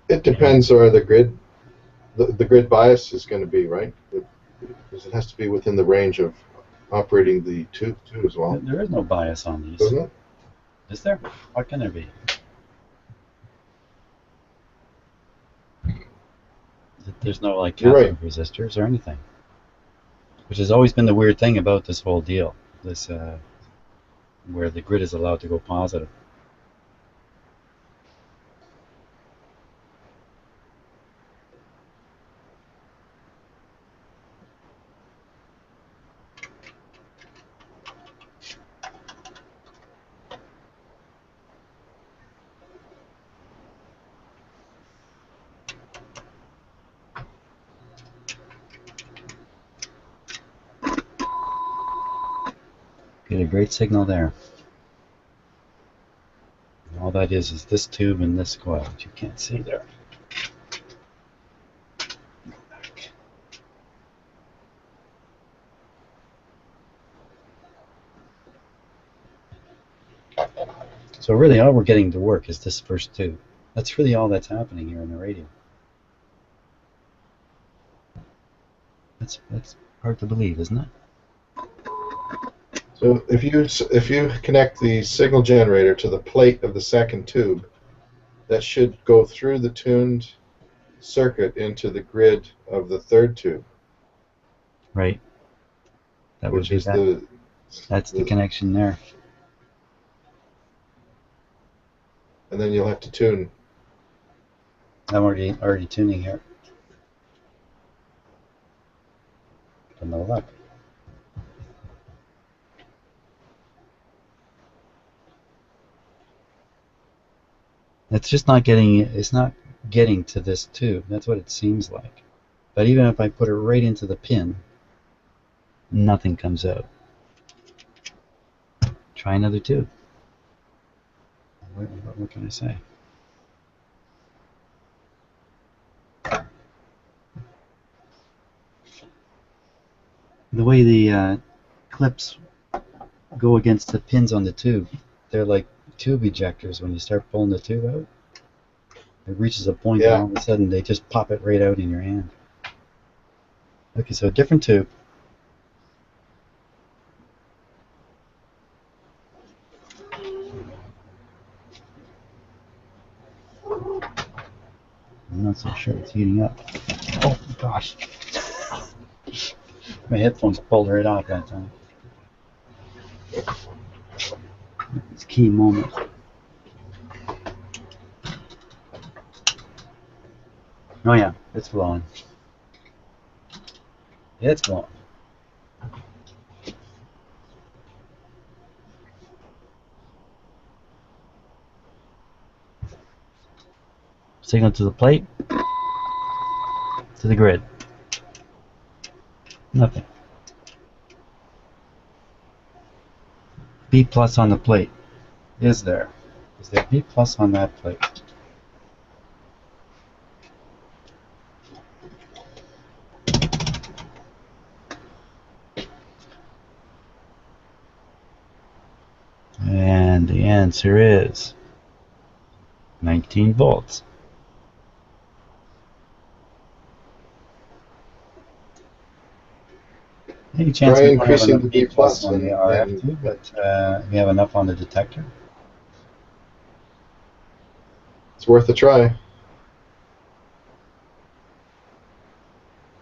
It depends where the grid bias is going to be, right? Because it has to be within the range of operating the tube too as well. There is no bias on these. Doesn't it? Is there? What can there be? There's no like cathode resistors or anything, which has always been the weird thing about this whole deal. This where the grid is allowed to go positive. Get a great signal there. And all that is this tube and this coil that you can't see there. Go back. So really all we're getting to work is this first tube. That's really all that's happening here in the radio. That's hard to believe, isn't it? So if you connect the signal generator to the plate of the second tube, that should go through the tuned circuit into the grid of the third tube, Right. That would which be is that. That's the the connection there. and then you'll have to tune. I'm already tuning here. But no luck. It's just not getting. It's not getting to this tube. That's what it seems like. But even if I put it right into the pin, nothing comes out. Try another tube. What can I say? The way the clips go against the pins on the tube, they're like tube ejectors. When you start pulling the tube out, it reaches a point and all of a sudden they just pop it right out in your hand. Okay, so a different tube. I'm not so sure it's heating up. Oh gosh. My headphones pulled right off that time. It's a key moment. Oh yeah, it's flowing. It's flowing. Signal to the plate, to the grid. Nothing. B plus on the plate. Is there? Is there B plus on that plate? And the answer is 19 volts. Any chance Try we don't have increasing enough the B B plus on the and RF too, but we have enough on the detector? it's worth a try.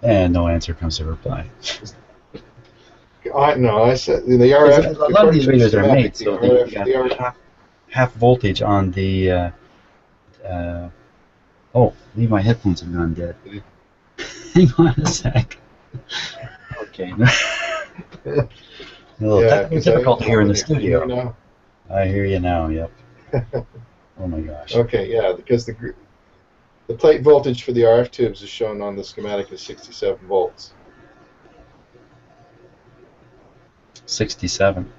And no answer comes to reply. I said the RF. A lot of these readers are made so the they got RF, half voltage on the. Oh, maybe my headphones have gone dead. Hang on a sec. Okay. A little technical difficulty here in the studio. I hear you now. Yep. Oh my gosh. Okay, yeah, because the plate voltage for the RF tubes is shown on the schematic as 67 volts. 67.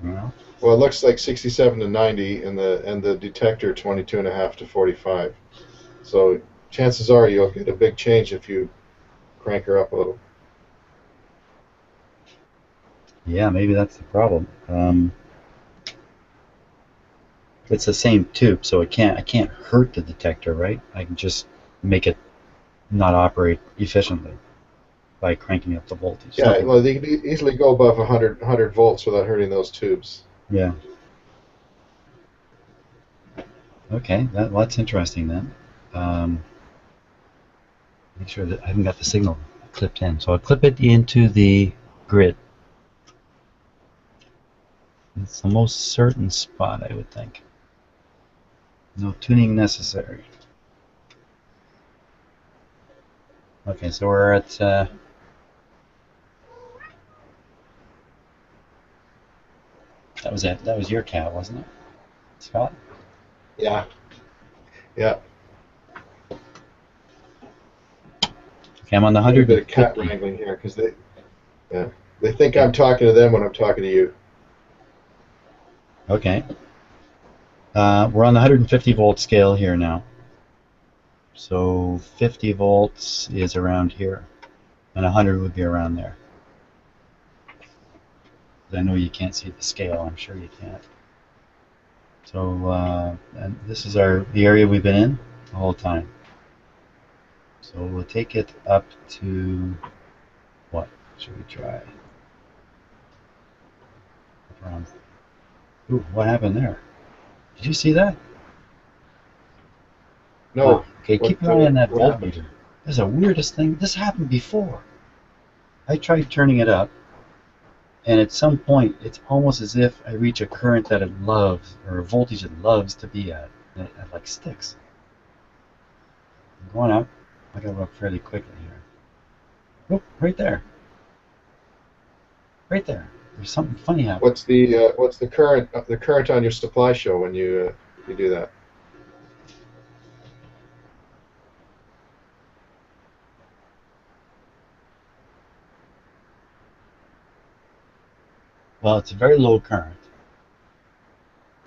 Well, it looks like 67 to 90, and the detector 22.5 to 45. So chances are you'll get a big change if you crank her up a little. Yeah, maybe that's the problem. It's the same tube, so I can't hurt the detector, right? I can just make it not operate efficiently by cranking up the voltage. Yeah, well, they can easily go above 100 volts without hurting those tubes. Yeah. Okay, that's interesting then. Make sure that I haven't got the signal clipped in. So I'll clip it into the grid. It's the most certain spot, I would think. No tuning necessary. Okay, so we're at that was it. That was your cat, wasn't it, Scott? Yeah. Yeah. Okay, I'm on the 150. A bit of cat wrangling here because they think I'm talking to them when I'm talking to you. Okay. We're on the 150 volt scale here now. So 50 volts is around here, and 100 would be around there. I know you can't see the scale. I'm sure you can't. So and this is the area we've been in the whole time. So we'll take it up to what should we try? from. Ooh, what happened there? Did you see that? No. Oh, okay, keep an eye on that what happened? voltmeter. This is the weirdest thing. This happened before. I tried turning it up, and at some point, it's almost as if I reach a current that it loves, or a voltage it loves to be at, and it like sticks. I'm going up. I gotta go up fairly quickly here. Oh, right there. Right there. There's something funny happening. What's the current on your supply show when you do that? Well, it's a very low current.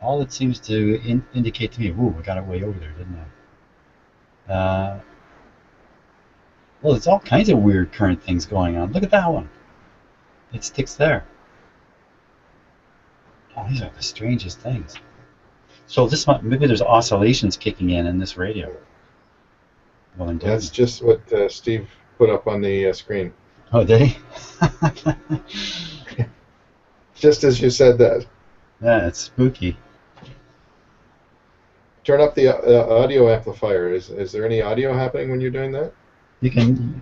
All it seems to indicate to me, ooh, I got it way over there, didn't I? Well, there's all kinds of weird current things going on. Look at that one. It sticks there. Oh, these are the strangest things. So this maybe there's oscillations kicking in this radio. Well, That's just what Steve put up on the screen. Oh, did he? Just as you said that. Yeah, it's spooky. Turn up the audio amplifier. Is there any audio happening when you're doing that? You can.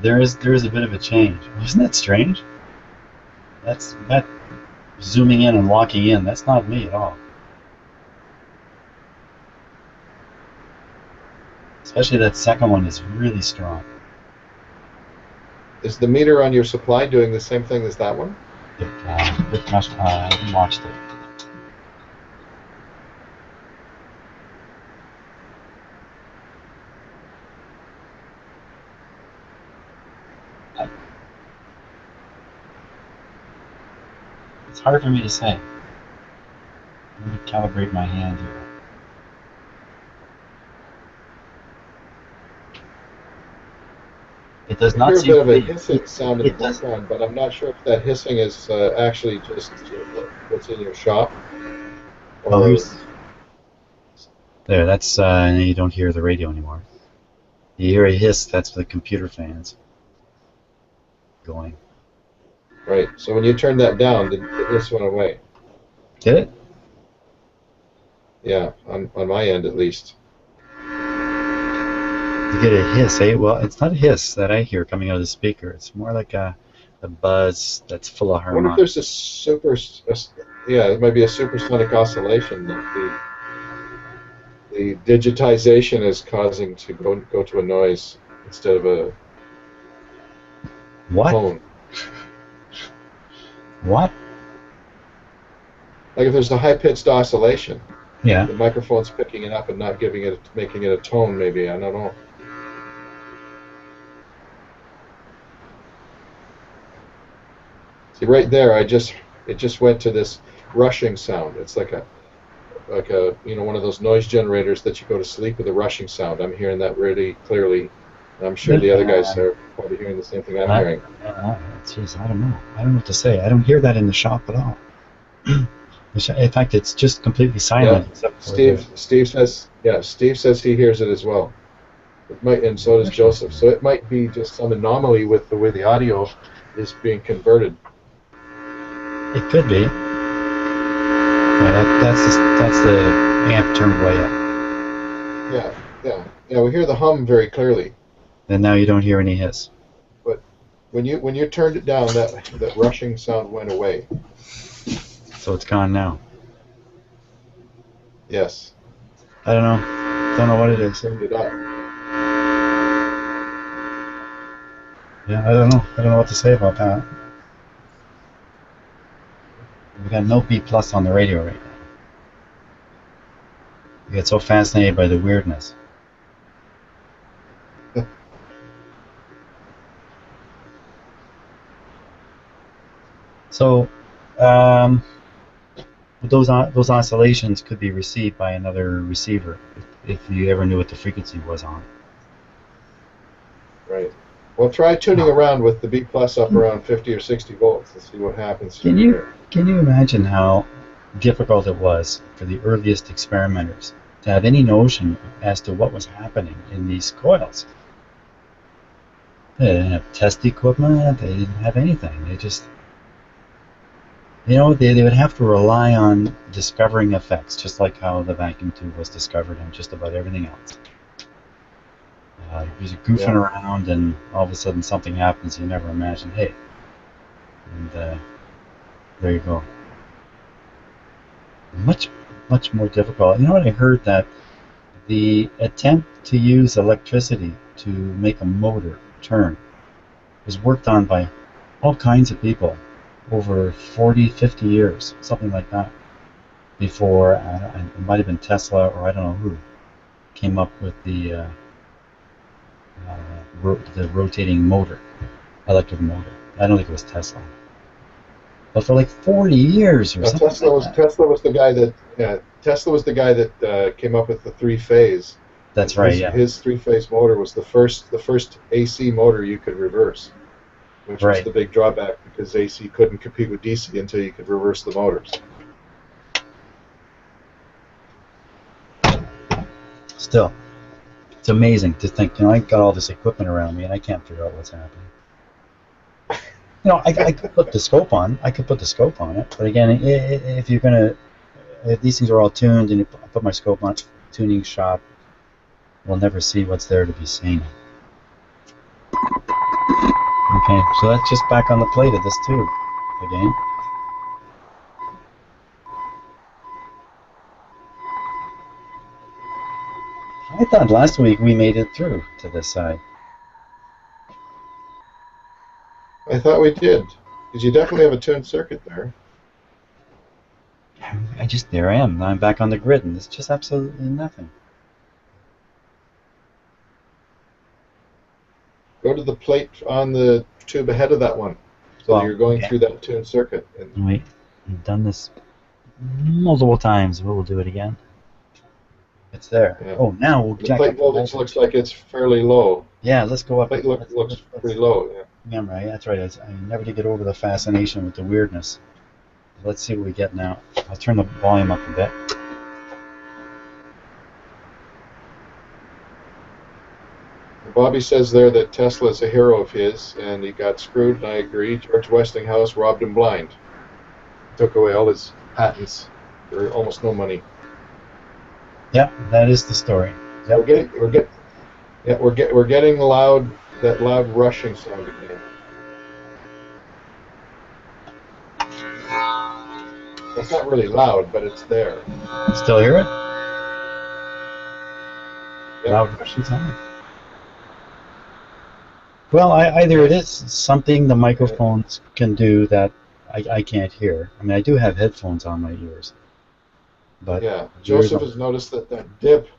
There is a bit of a change. Isn't that strange? That's that zooming in and locking in. That's not me at all. Especially that second one is really strong. Is the meter on your supply doing the same thing as that one? I haven't watched it. It's hard for me to say. Let me calibrate my hand here. It does not I seem hear a bit to of a be. hissing sound in the background, but I'm not sure if that hissing is actually just what's in your shop. Well, here's there. That's you don't hear the radio anymore. You hear a hiss. That's the computer fans going. Right. So when you turned that down, the hiss went away. Did it? Yeah, on my end at least. You get a hiss, eh? Well, it's not a hiss that I hear coming out of the speaker. It's more like a buzz that's full of I wonder if harmonics. there's yeah, it might be a supersonic oscillation that the digitization is causing to go to a noise instead of a What? tone. What? Like if there's a high-pitched oscillation, Yeah. the microphone's picking it up and not making it a tone. Maybe, I don't know. See, right there, it just went to this rushing sound. It's like a one of those noise generators that you go to sleep with a rushing sound. I'm hearing that really clearly. I'm sure the other guys are probably hearing the same thing I'm hearing. Jeez, I don't know. I don't know what to say. I don't hear that in the shop at all. In fact, it's just completely silent. Yeah. Except for Steve says he hears it as well. It might, and so does Joseph. So it might be just some anomaly with the way the audio is being converted. It could be. Yeah, that's the amp turned way up. Yeah. We hear the hum very clearly. And now you don't hear any hiss. But when you turned it down, that rushing sound went away. So it's gone now. Yes. I don't know. Don't know what it is. Turned it up. Yeah, I don't know. I don't know what to say about that. We got no B plus on the radio right now. We get so fascinated by the weirdness. So, those oscillations could be received by another receiver if you ever knew what the frequency was on. Right. Well, try tuning around with the B plus up around 50 or 60 volts and see what happens. Can you imagine how difficult it was for the earliest experimenters to have any notion as to what was happening in these coils. They didn't have test equipment, they didn't have anything. They just, they would have to rely on discovering effects, just like how the vacuum tube was discovered and just about everything else. You're goofing around and all of a sudden something happens you never imagined, hey, and there you go. Much, much more difficult. You know what, I heard that the attempt to use electricity to make a motor turn was worked on by all kinds of people over 40, 50 years, something like that, before it might have been Tesla or I don't know who came up with the rotating motor, electric motor. I don't think it was Tesla, but for like 40 years or something. Tesla was the guy that came up with the three-phase. That's right. Yeah. His three-phase motor was the first AC motor you could reverse, which was the big drawback because AC couldn't compete with DC until you could reverse the motors. Still, it's amazing to think, I got all this equipment around me and I can't figure out what's happening. I could put the scope on. I could put the scope on it, but again, if these things are all tuned and I put my scope on, tuning shop, we'll never see what's there to be seen. Okay, so that's just back on the plate of this tube again. I thought last week we made it through to this side. I thought we did, because you definitely have a tuned circuit there. There I am. Now I'm back on the grid, and it's just absolutely nothing. Go to the plate on the tube ahead of that one, so you're going through that tuned circuit. Wait, we've done this multiple times. We'll do it again. It's there. Yeah. Oh, now we'll check. The plate voltage looks like it's fairly low. Yeah, let's go up. The plate looks pretty low. Yeah. Yeah, right. That's right. I never did get over the fascination with the weirdness. Let's see what we get now. I'll turn the volume up a bit. Bobby says there that Tesla is a hero of his, and he got screwed, and I agree. George Westinghouse robbed him blind. Took away all his patents for almost no money. Yep, that is the story. Yep. We're getting that loud rushing sound again. It's not really loud, but it's there. Still hear it? Yep. Loud rushing sound. Well, either it is something the microphones can do that I can't hear. I mean, I do have headphones on my ears. But yeah, Joseph has noticed that dip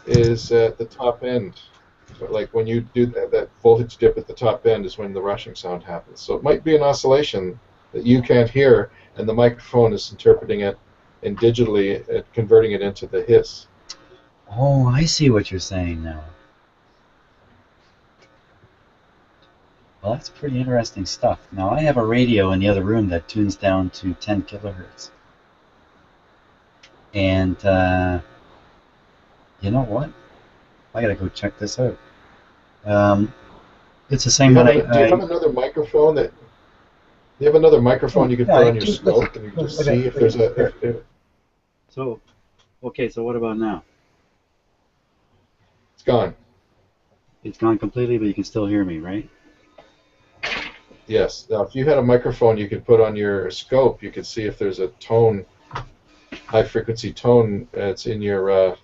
is at the top end. So like when you do that voltage dip at the top end is when the rushing sound happens. So it might be an oscillation that you can't hear, and the microphone is interpreting it and digitally converting it into the hiss. Oh, I see what you're saying now. Well, that's pretty interesting stuff. Now, I have a radio in the other room that tunes down to 10 kilohertz. And you know what? I gotta go check this out. It's the same one. Do you have another microphone that? Do you have another microphone you could put on your scope and you can just see if there's a? So, okay. So what about now? It's gone. It's gone completely, but you can still hear me, right? Yes. Now, if you had a microphone you could put on your scope, you could see if there's a tone. High frequency tone that's in your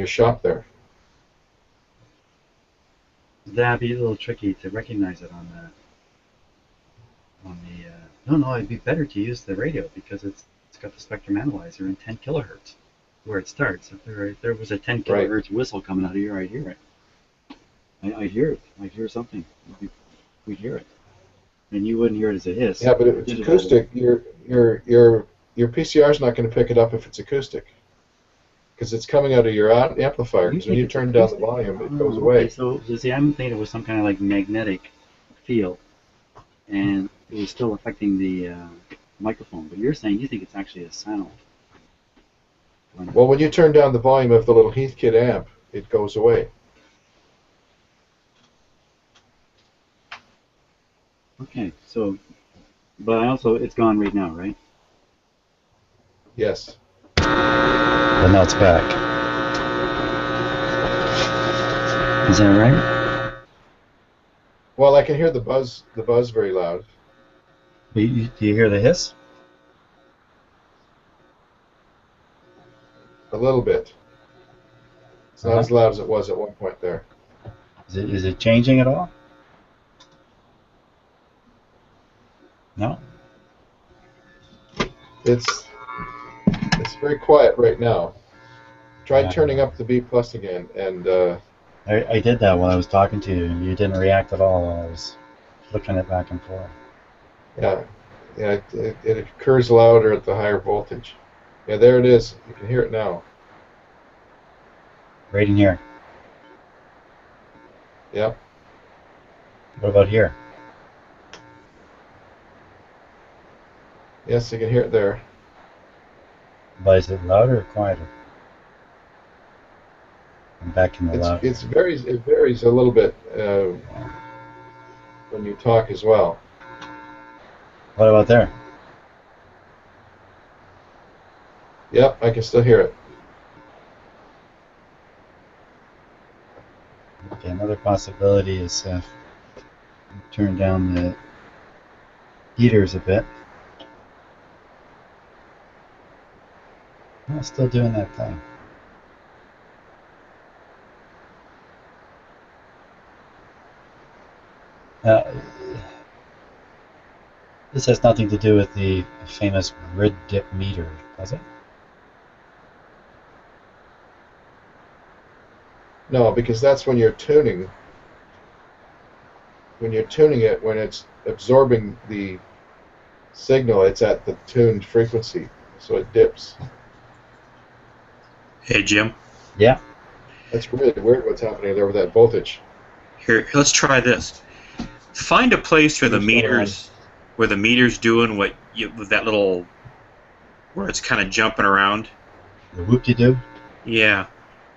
shop there. That'd be a little tricky to recognize it on the. No, it'd be better to use the radio because it's got the spectrum analyzer in 10 kilohertz, where it starts. If there was a 10 kilohertz whistle coming out of here, I'd hear it. I'd hear it. I'd hear something. We'd hear it. And you wouldn't hear it as a hiss. Yeah, but if it's acoustic, your PCR is not going to pick it up if it's acoustic, because it's coming out of your amplifier. Because when you turn down the volume, it goes away. Okay, so see, I'm thinking it was some kind of like magnetic field, and it was still affecting the microphone. But you're saying you think it's actually a sound. Well, when you turn down the volume of the little Heathkit amp, it goes away. Okay, so, but I also, it's gone right now, right? Yes. But now it's back. Is that right? Well, I can hear the buzz very loud. Do you hear the hiss? A little bit. It's not as loud as it was at one point there. Is it changing at all? No? It's very quiet right now. Try turning up the B plus again, and I did that while I was talking to you, and you didn't react at all while I was flicking it back and forth. yeah, it occurs louder at the higher voltage. Yeah, there it is. You can hear it now. Right in here. Yep. What about here? Yes, you can hear it there. But is it louder or quieter? I'm back in the loud. It varies a little bit when you talk as well. What about there? Yep, I can still hear it. Okay, another possibility is turn down the heaters a bit. I'm still doing that thing. This has nothing to do with the famous grid dip meter, does it? No, because that's when you're tuning. When you're tuning it, when it's absorbing the signal, it's at the tuned frequency, so it dips. Hey, Jim. Yeah. That's really weird what's happening there with that voltage. Here, let's try this. Find a place where the meter's doing what with that little, where it's kind of jumping around. The whoop-de-doo? Yeah.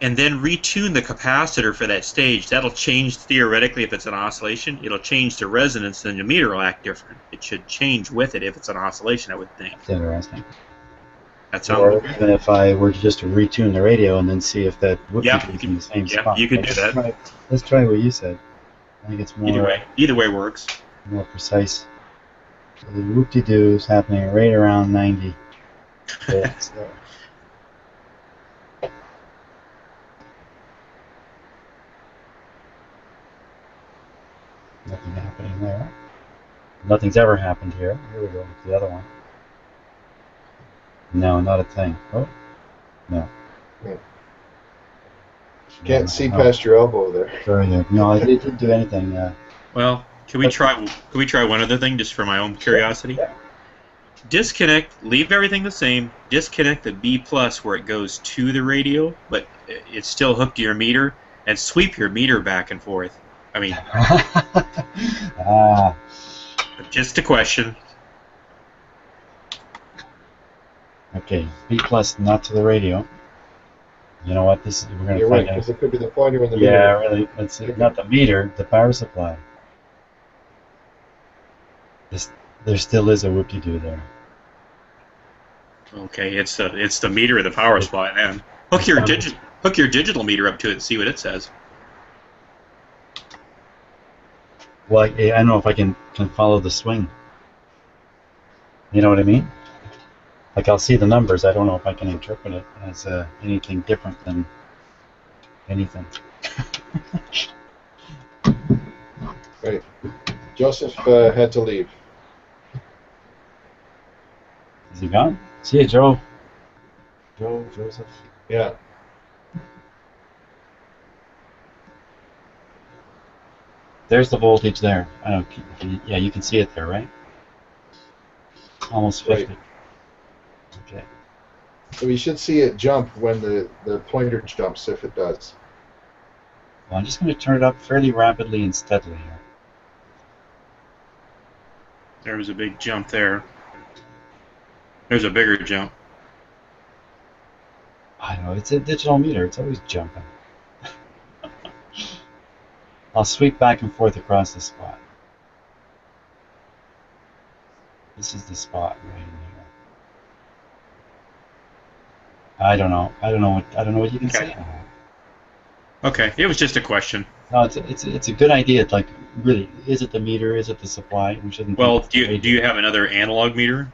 And then retune the capacitor for that stage. That'll change, theoretically, if it's an oscillation. It'll change to resonance, and the meter will act different. It should change with it if it's an oscillation, I would think. That's interesting. That Or sounds. even if I were to just retune the radio and then see if that whoop-de-doo is in the same Yeah, spot. you could do that. Let's try what you said. I think it's Either way works. more precise. So the whoop-de-doo is happening right around 90. Volts there. Nothing happening there. Nothing's ever happened here. Here we go with the other one. No, not a thing. Oh, no. Can't see past your elbow there. Sorry there. No, it didn't do anything. Well, can we try one other thing just for my own curiosity? Yeah. Disconnect, leave everything the same, disconnect the B plus where it goes to the radio, but it's still hooked to your meter, and sweep your meter back and forth. I mean, just a question. Okay, B plus not to the radio. You know what? We're going to You're find right, out. because it could be the pointer in the Yeah, meter. really. It's not the meter, the power supply. There still is a whoop-de-doo there. Okay, it's the meter of the power supply then. Hook your digital meter up to it and see what it says. Well, I don't know if I can follow the swing. You know what I mean? Like, I'll see the numbers. I don't know if I can interpret it as anything different than anything. Right. Joseph had to leave. Is he gone? See you, Joe. Joseph. Yeah. There's the voltage there. I don't. Yeah, you can see it there, right? Almost 50. Right. Okay. So you should see it jump when the pointer jumps, if it does. Well, I'm just going to turn it up fairly rapidly and steadily here. There was a big jump there. There's a bigger jump. I don't know. It's a digital meter. It's always jumping. I'll sweep back and forth across the spot. This is the spot right in here. I don't know. I don't know what you can Okay. say. Okay, it was just a question. No, it's a good idea. Like, really, is it the meter? Is it the supply? We shouldn't. Well, think do it's you have another analog meter?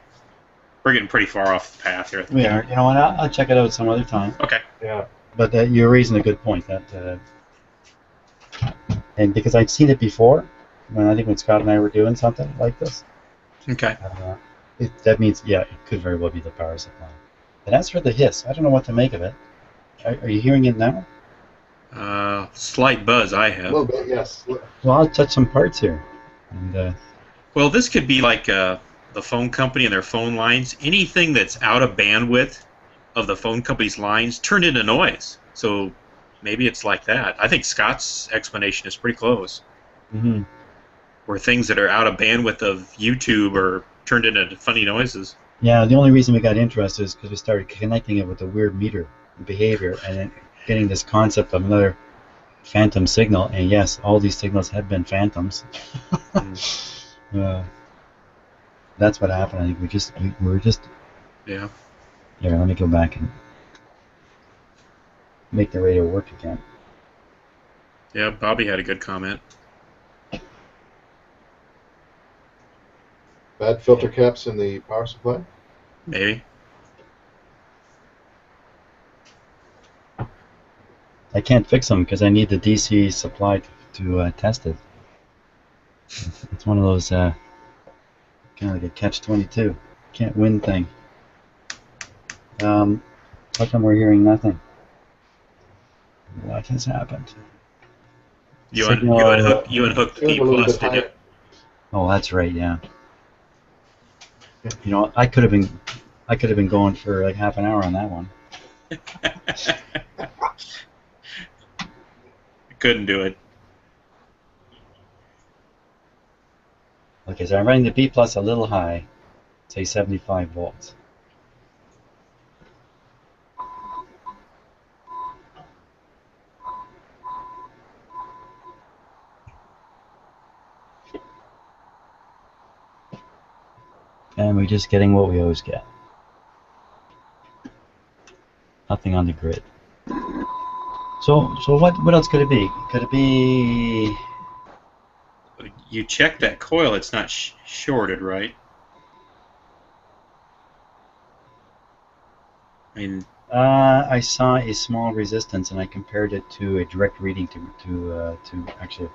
We're getting pretty far off the path here. I think. We are. You know what? I'll check it out some other time. Okay. Yeah. But you're raising a good point. And because I've seen it before, when Scott and I were doing something like this. Okay. That means, yeah, it could very well be the power supply. And as for the hiss, I don't know what to make of it. Are you hearing it now? Slight buzz I A have. little bit, yes. Well, I'll touch some parts here. And Well, this could be like the phone company and their phone lines. Anything that's out of bandwidth of the phone company's lines turned into noise. So maybe it's like that. I think Scott's explanation is pretty close. mm-hmm. Where things that are out of bandwidth of YouTube are turned into funny noises. Yeah, the only reason we got interested is because we started connecting it with the weird meter behavior and then getting this concept of another phantom signal. And yes, all these signals have been phantoms. That's what happened. I think we were just. Yeah. Here, let me go back and make the radio work again. Yeah, Bobby had a good comment. Bad filter caps in the power supply? Maybe. I can't fix them because I need the DC supply to test it. It's one of those kind of like a catch-22, can't win thing. How come we're hearing nothing? What has happened? You Signal- unhooked the Tuned P a little plus, bit did you? higher. Oh, that's right, yeah. You know, I could have been going for like half an hour on that one. Couldn't do it. Okay, so I'm running the B plus a little high, say 75 volts. And we're just getting what we always get. Nothing on the grid. So what else could it be? Could it be? You check that coil; it's not shorted, right? I mean, I saw a small resistance, and I compared it to a direct reading to actually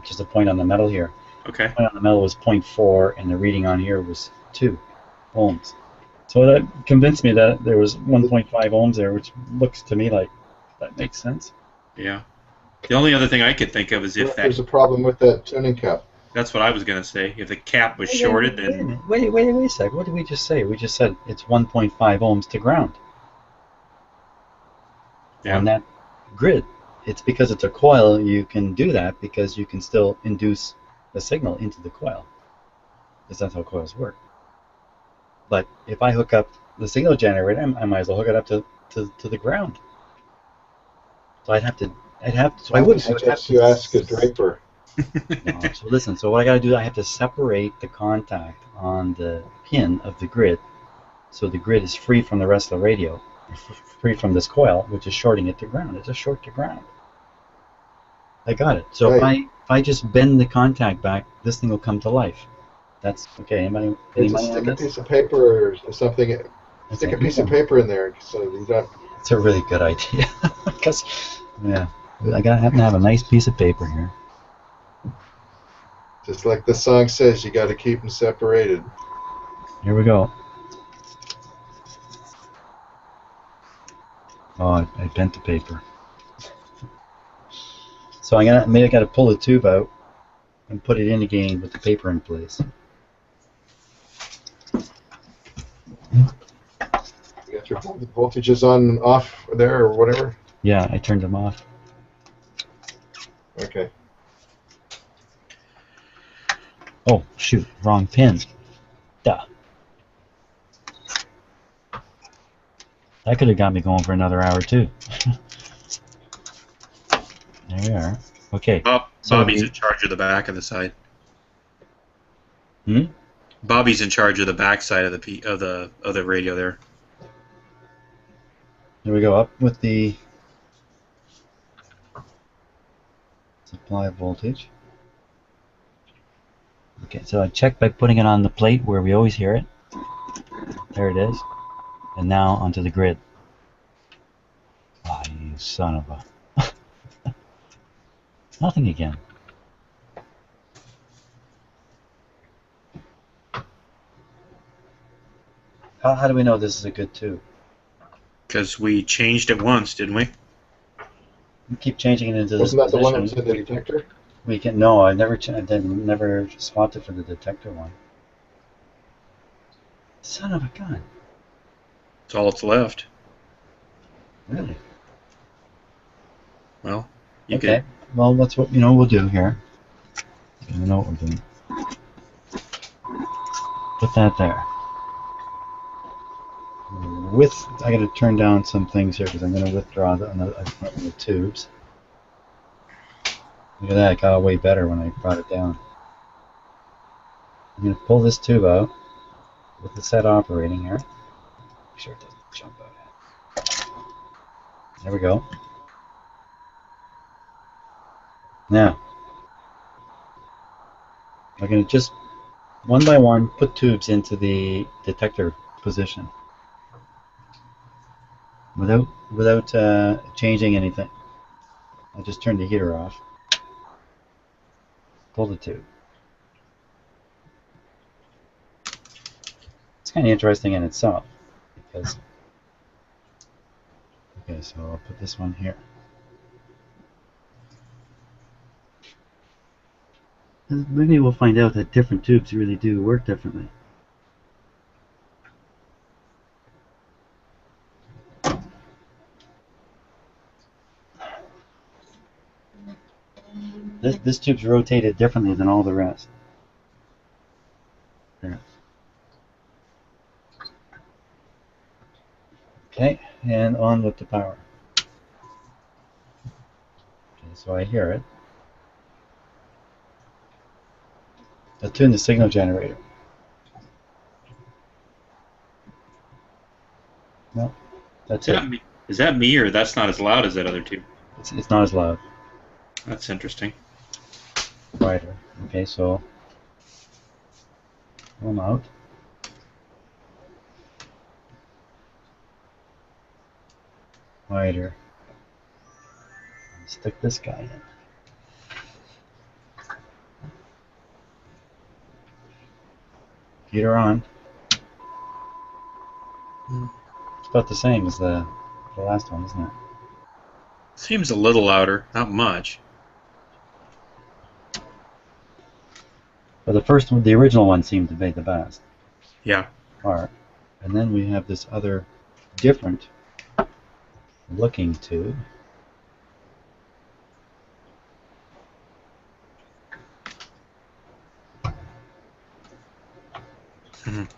just a point on the metal here. okay. The point on the metal was 0.4, and the reading on here was 2 ohms. So that convinced me that there was 1.5 ohms there, which looks to me like that makes sense. Yeah. The only other thing I could think of is if There's a problem with that tuning cap. that's what I was going to say. If the cap was shorted, then Wait a sec. What did we just say? We just said it's 1.5 ohms to ground. yeah. On that grid. It's because it's a coil you can do that because you can still induce the signal into the coil. Because that's how coils work. But if I hook up the signal generator, I might as well hook it up to the ground. So I'd have to so I wouldn't suggest you ask a draper. No, so listen, so what I gotta do, I have to separate the contact on the pin of the grid so the grid is free from the rest of the radio, free from this coil, which is shorting it to ground. It's a short to ground. I got it. So Right. if I just bend the contact back, this thing will come to life. That's okay. Anybody Just on stick a this? piece of paper or something. That's Stick a piece of paper in there so you don't. It's a really good idea. Because, yeah, I gotta happen to have a nice piece of paper here. Just like the song says, you got to keep them separated. Here we go. Oh, I bent the paper. So maybe I gotta pull the tube out and put it in again with the paper in place. You got your voltages on and off there or whatever? Yeah, I turned them off. Okay. Oh, shoot, wrong pin. Duh. That could have got me going for another hour too. There we are. Okay. So Bobby's in charge of the back of the side. Hmm? Bobby's in charge of the back side of the radio there. Here we go, up with the supply voltage. Okay, so I checked by putting it on the plate where we always hear it. There it is. And now onto the grid. Ah, you son of a... Nothing again. How do we know this is a good tube? Because we changed it once, didn't we? We keep changing it into this Wasn't that the one that was position. in the detector? We can no, I never swapped it for the detector one. Son of a gun! That's all that's left. Really? Well, you Okay. Well, that's what we'll do here. We know what we're doing. Put that there. I got to turn down some things here because I'm going to withdraw the tubes. Look at that, it got way better when I brought it down. I'm going to pull this tube out with the set operating here. Make sure it doesn't jump out. There we go. Now, I'm going to just one by one put tubes into the detector position without changing anything. I'll just turn the heater off. Pull the tube. It's kind of interesting in itself because. Okay, so I'll put this one here. And maybe we'll find out that different tubes really do work differently. This tube's rotated differently than all the rest. There. Okay, and on with the power. Okay, so I hear it. I'll tune the signal generator. No, that's it. Is that me, or that's not as loud as that other tube? It's not as loud. That's interesting. Quieter. Okay, so I'm out. Quieter. Stick this guy in. Heater on. It's about the same as the last one, isn't it? Seems a little louder, not much. But the first one, the original one, seemed to be the best Yeah. part. And then we have this other different looking tube.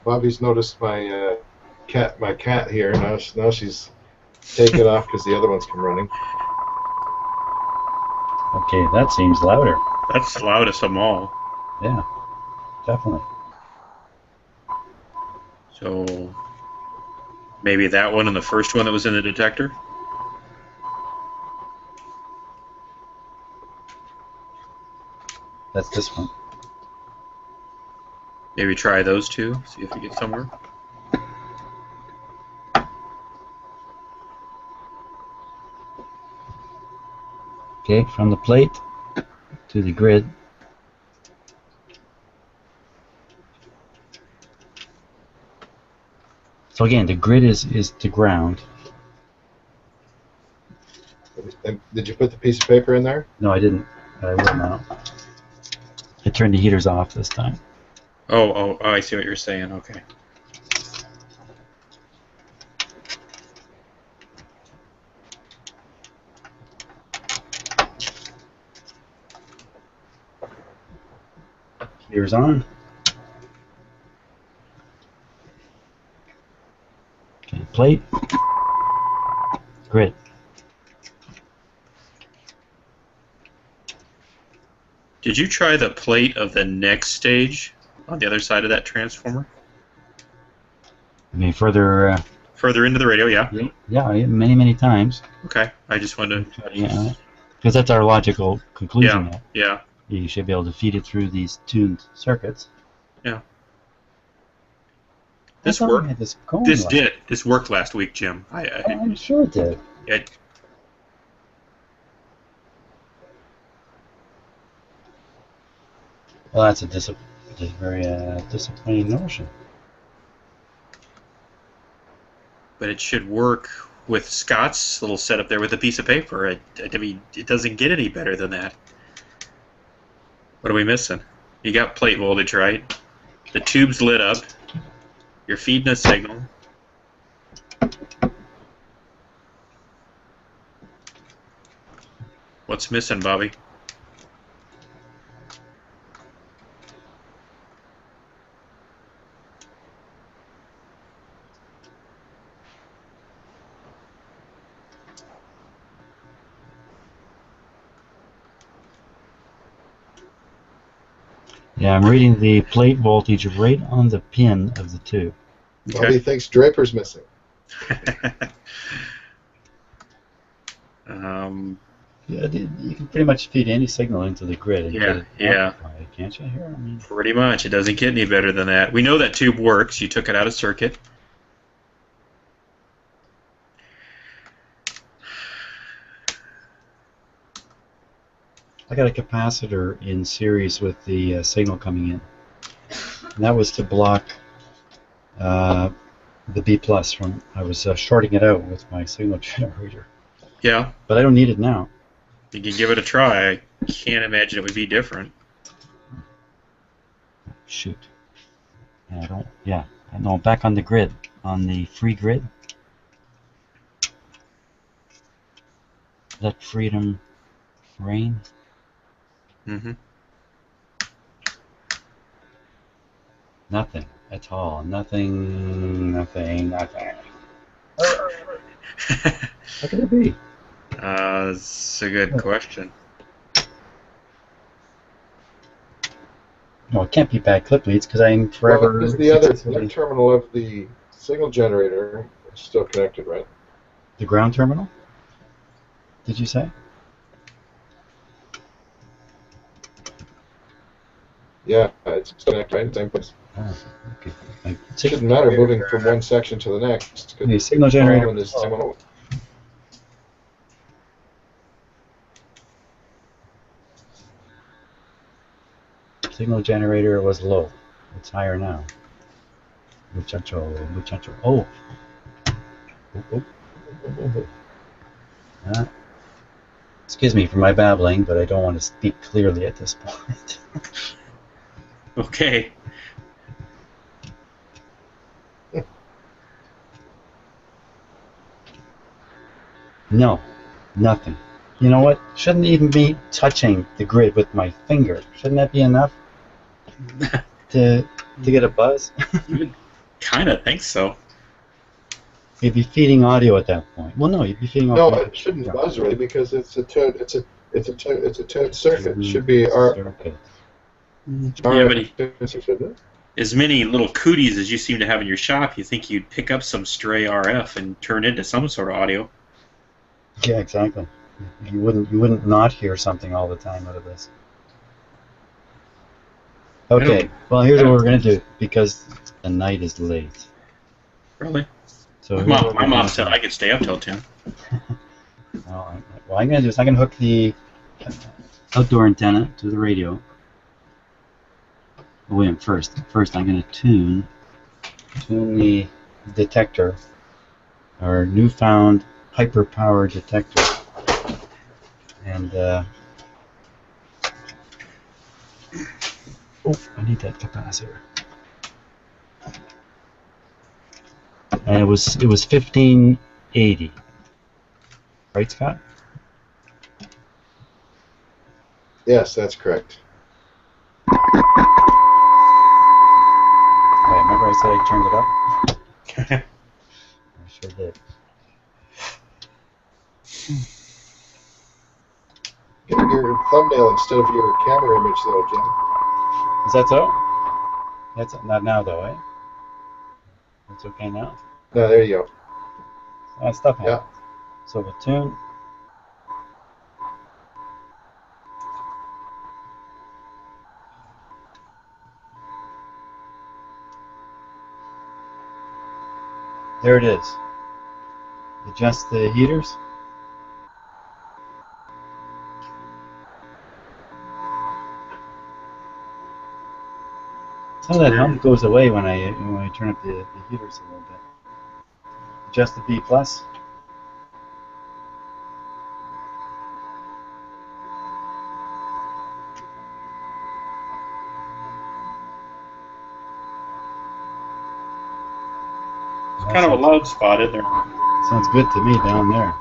Bobby's noticed my cat here. Now she's taking it off because the other one's come running. Okay, that seems louder. That's the loudest of them all. Yeah, definitely. So maybe that one and the first one that was in the detector? That's this one. Maybe try those two, see if we get somewhere. Okay, from the plate to the grid. So again, the grid is to ground. And did you put the piece of paper in there? No, I didn't. I will now. I turned the heaters off this time. Oh, I see what you're saying. Okay. Heaters on. Okay, plate. grid. Did you try the plate of the next stage on the other side of that transformer? I mean, further. Further into the radio, yeah. Yeah, many times. Okay, I just wanted to. Yeah, because that's our logical conclusion. Yeah, that yeah. you should be able to feed it through these tuned circuits. Yeah. I This thought we worked. had this going This last- did. This worked last week, Jim. I'm sure it did. It, Well, that's a very disappointing notion. but it should work with Scott's little setup there with a piece of paper. I mean, it doesn't get any better than that. What are we missing? You got plate voltage, right? The tube's lit up. You're feeding a signal. What's missing, Bobby? Yeah, I'm reading the plate voltage right on the pin of the tube. Bobby thinks Draper's missing. Yeah, you can pretty much feed any signal into the grid and Yeah, get it yeah. amplified, can't you? Here, I mean, Pretty much. It doesn't get any better than that. We know that tube works. You took it out of circuit. I got a capacitor in series with the signal coming in, and that was to block the B plus from. I was shorting it out with my signal generator, Yeah, but I don't need it now. you can give it a try. I can't imagine it would be different. Shoot. Yeah, I don't. Yeah, I know. Back on the grid, on the free grid. Let freedom reign. Mm-hmm. Nothing at all. Nothing. How could it be? That's a good question. No, it can't be bad clip leads because I'm forever. Well, because the other successfully- terminal of the signal generator is still connected, right? The ground terminal? Did you say? Yeah, it's still connected, right? Same place. Oh, okay. Like, It shouldn't matter moving from one section to the next. 'Cause the signal generator. all in this terminal. Signal generator was low. It's higher now. Muchacho. Oh. Oh. Excuse me for my babbling, but I don't want to speak clearly at this point. Okay. No, nothing. You know what? Shouldn't even be touching the grid with my finger. Shouldn't that be enough to get a buzz? You would kind of think so. You'd be feeding audio at that point. Well, no, you'd be feeding No, audio. it shouldn't buzz really because it's a tuned circuit. It should be our Okay. Yeah, but shouldn't it? as many little cooties as you seem to have in your shop, you think you'd pick up some stray RF and turn into some sort of audio. Yeah, exactly. You wouldn't not hear something all the time out of this. Okay. Well, here's what we're gonna do because the night is late. Really? So My here's mom, what my we're mom gonna said do. I could stay up till 10. Well, what I'm gonna do is I'm gonna hook the outdoor antenna to the radio. Oh, wait, first I'm gonna tune the detector, our newfound hyper power detector, and oh, I need that capacitor. And it was 1580, right, Scott? Yes, that's correct. Right, remember I said I turned it up? I sure did. Get your thumbnail instead of your camera image, though, Jim. Is that so? That's not now, though, eh? It's okay now. No, there you go. Stuff Yeah. happens. So we'll tune. There it is. Adjust the heaters. Some of that hum goes away when I turn up the heaters a little bit. Adjust the B plus. Kind of a loud spot in there. Sounds good to me down there.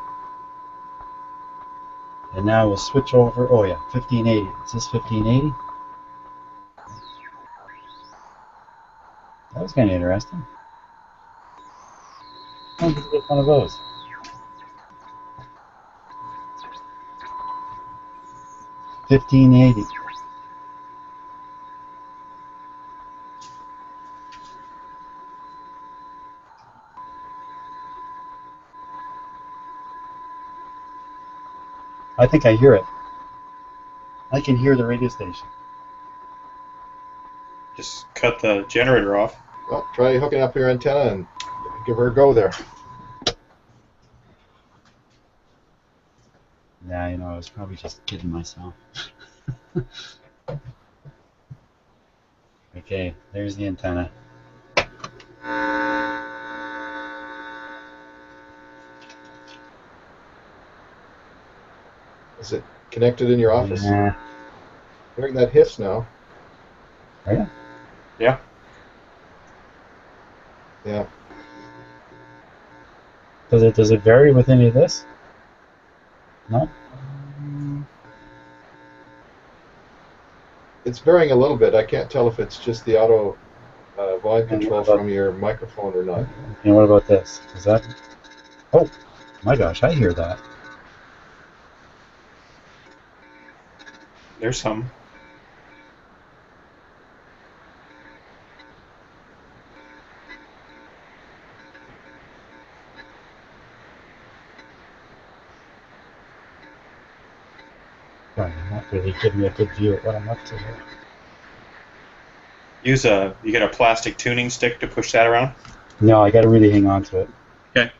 And now we'll switch over. Oh yeah, 1580. Is this 1580? That was kind of interesting. I'll get one of those. $15.80. I think I hear it. I can hear the radio station. Just cut the generator off. Well, try hooking up your antenna and give her a go there. Yeah, you know, I was probably just kidding myself. Okay, there's the antenna. Is it connected in your office? Yeah. Hearing that hiss now. Are you? Yeah. Yeah. Does it vary with any of this? No? It's varying a little bit. I can't tell if it's just the auto volume control from your microphone or not. And what about this? Is that... Oh, my gosh, I hear that. There's some. Right, not really giving me a good view of what I'm up to here. You get a plastic tuning stick to push that around? No, I got to really hang on to it. Okay.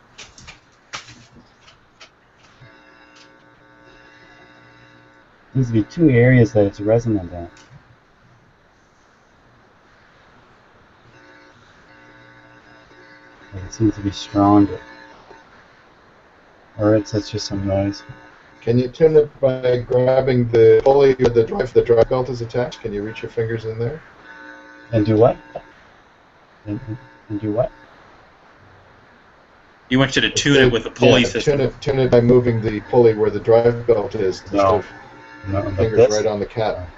Needs to be two areas that it's resonant at. It seems to be stronger. Or it's just some noise. Can you tune it by grabbing the pulley where the drive belt is attached? Can you reach your fingers in there? And do what? And do what? You want you to tune it with the pulley system. Tune it by moving the pulley where the drive belt is. No. No, fingers right on the cap.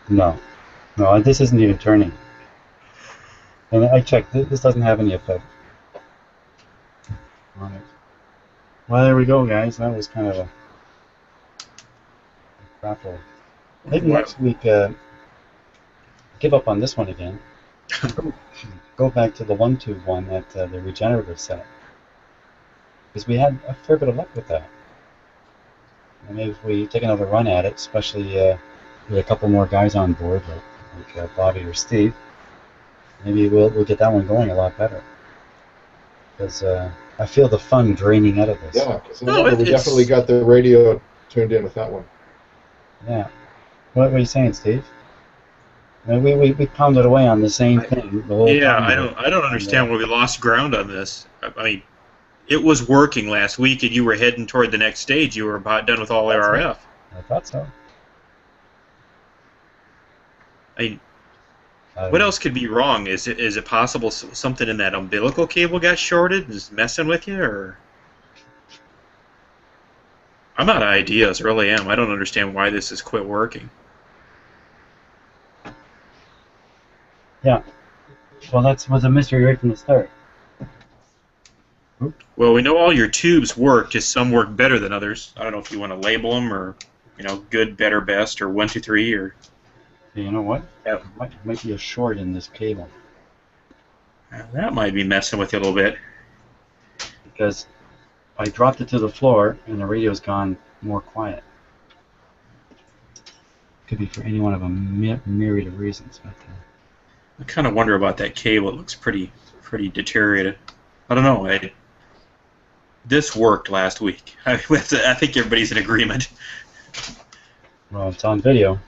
No. No, this isn't even turning. And I checked, this doesn't have any effect on it. Well, there we go, guys. That was kind of a crackle. Maybe next week, give up on this one again. Go back to the one-tube one at the regenerative set. Because we had a fair bit of luck with that. And maybe if we take another run at it, especially with a couple more guys on board, like Bobby or Steve, maybe we'll get that one going a lot better. Because I feel the fun draining out of this. Yeah, because we definitely got the radio tuned in with that one. Yeah. What were you saying, Steve? I mean, we pounded away on the same thing the whole time. I don't understand why we lost ground on this. I mean, it was working last week, and you were heading toward the next stage. You were about done with all RF. I thought so. I mean, what else could be wrong? Is it possible something in that umbilical cable got shorted and is messing with you, or? I'm out of ideas, really am. I don't understand why this has quit working. Yeah. Well, that was a mystery right from the start. Well, we know all your tubes work, just some work better than others. I don't know if you want to label them or, good, better, best, or 1, 2, 3, or. You know what? Yeah. Might be a short in this cable. That might be messing with you a little bit. Because I dropped it to the floor and the radio's gone more quiet. Could be for any one of a myriad of reasons. But, I kind of wonder about that cable. It looks pretty deteriorated. I don't know. This worked last week. I think everybody's in agreement. well, it's on video.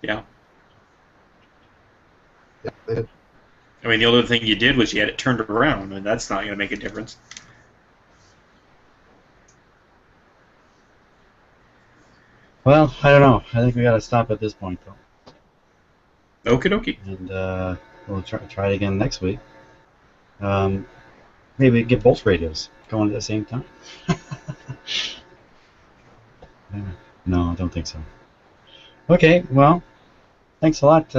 Yeah. Yeah, they did. I mean, the other thing you did was you had it turned around, and that's not going to make a difference. Well, I don't know. I think we got to stop at this point, though. Okie dokie. And we'll try it again next week. Maybe get both radios going at the same time. No, I don't think so. Okay, well, thanks a lot.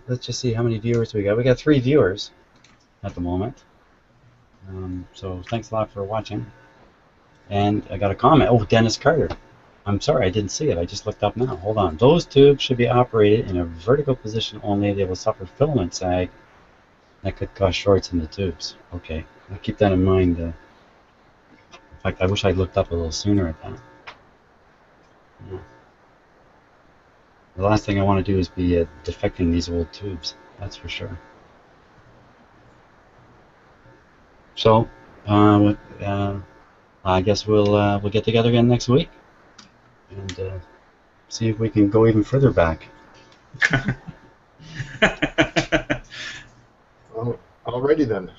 Let's just see how many viewers we got. We got 3 viewers at the moment. So thanks a lot for watching. And I got a comment. Oh, Dennis Carter. I'm sorry, I didn't see it. I just looked up now. Hold on. Those tubes should be operated in a vertical position only. They will suffer filament sag that could cause shorts in the tubes. Okay, I'll keep that in mind. In fact, I wish I'd looked up a little sooner at that. Yeah. The last thing I want to do is be defecting these old tubes. That's for sure. So, I guess we'll get together again next week and see if we can go even further back. Well, alrighty then.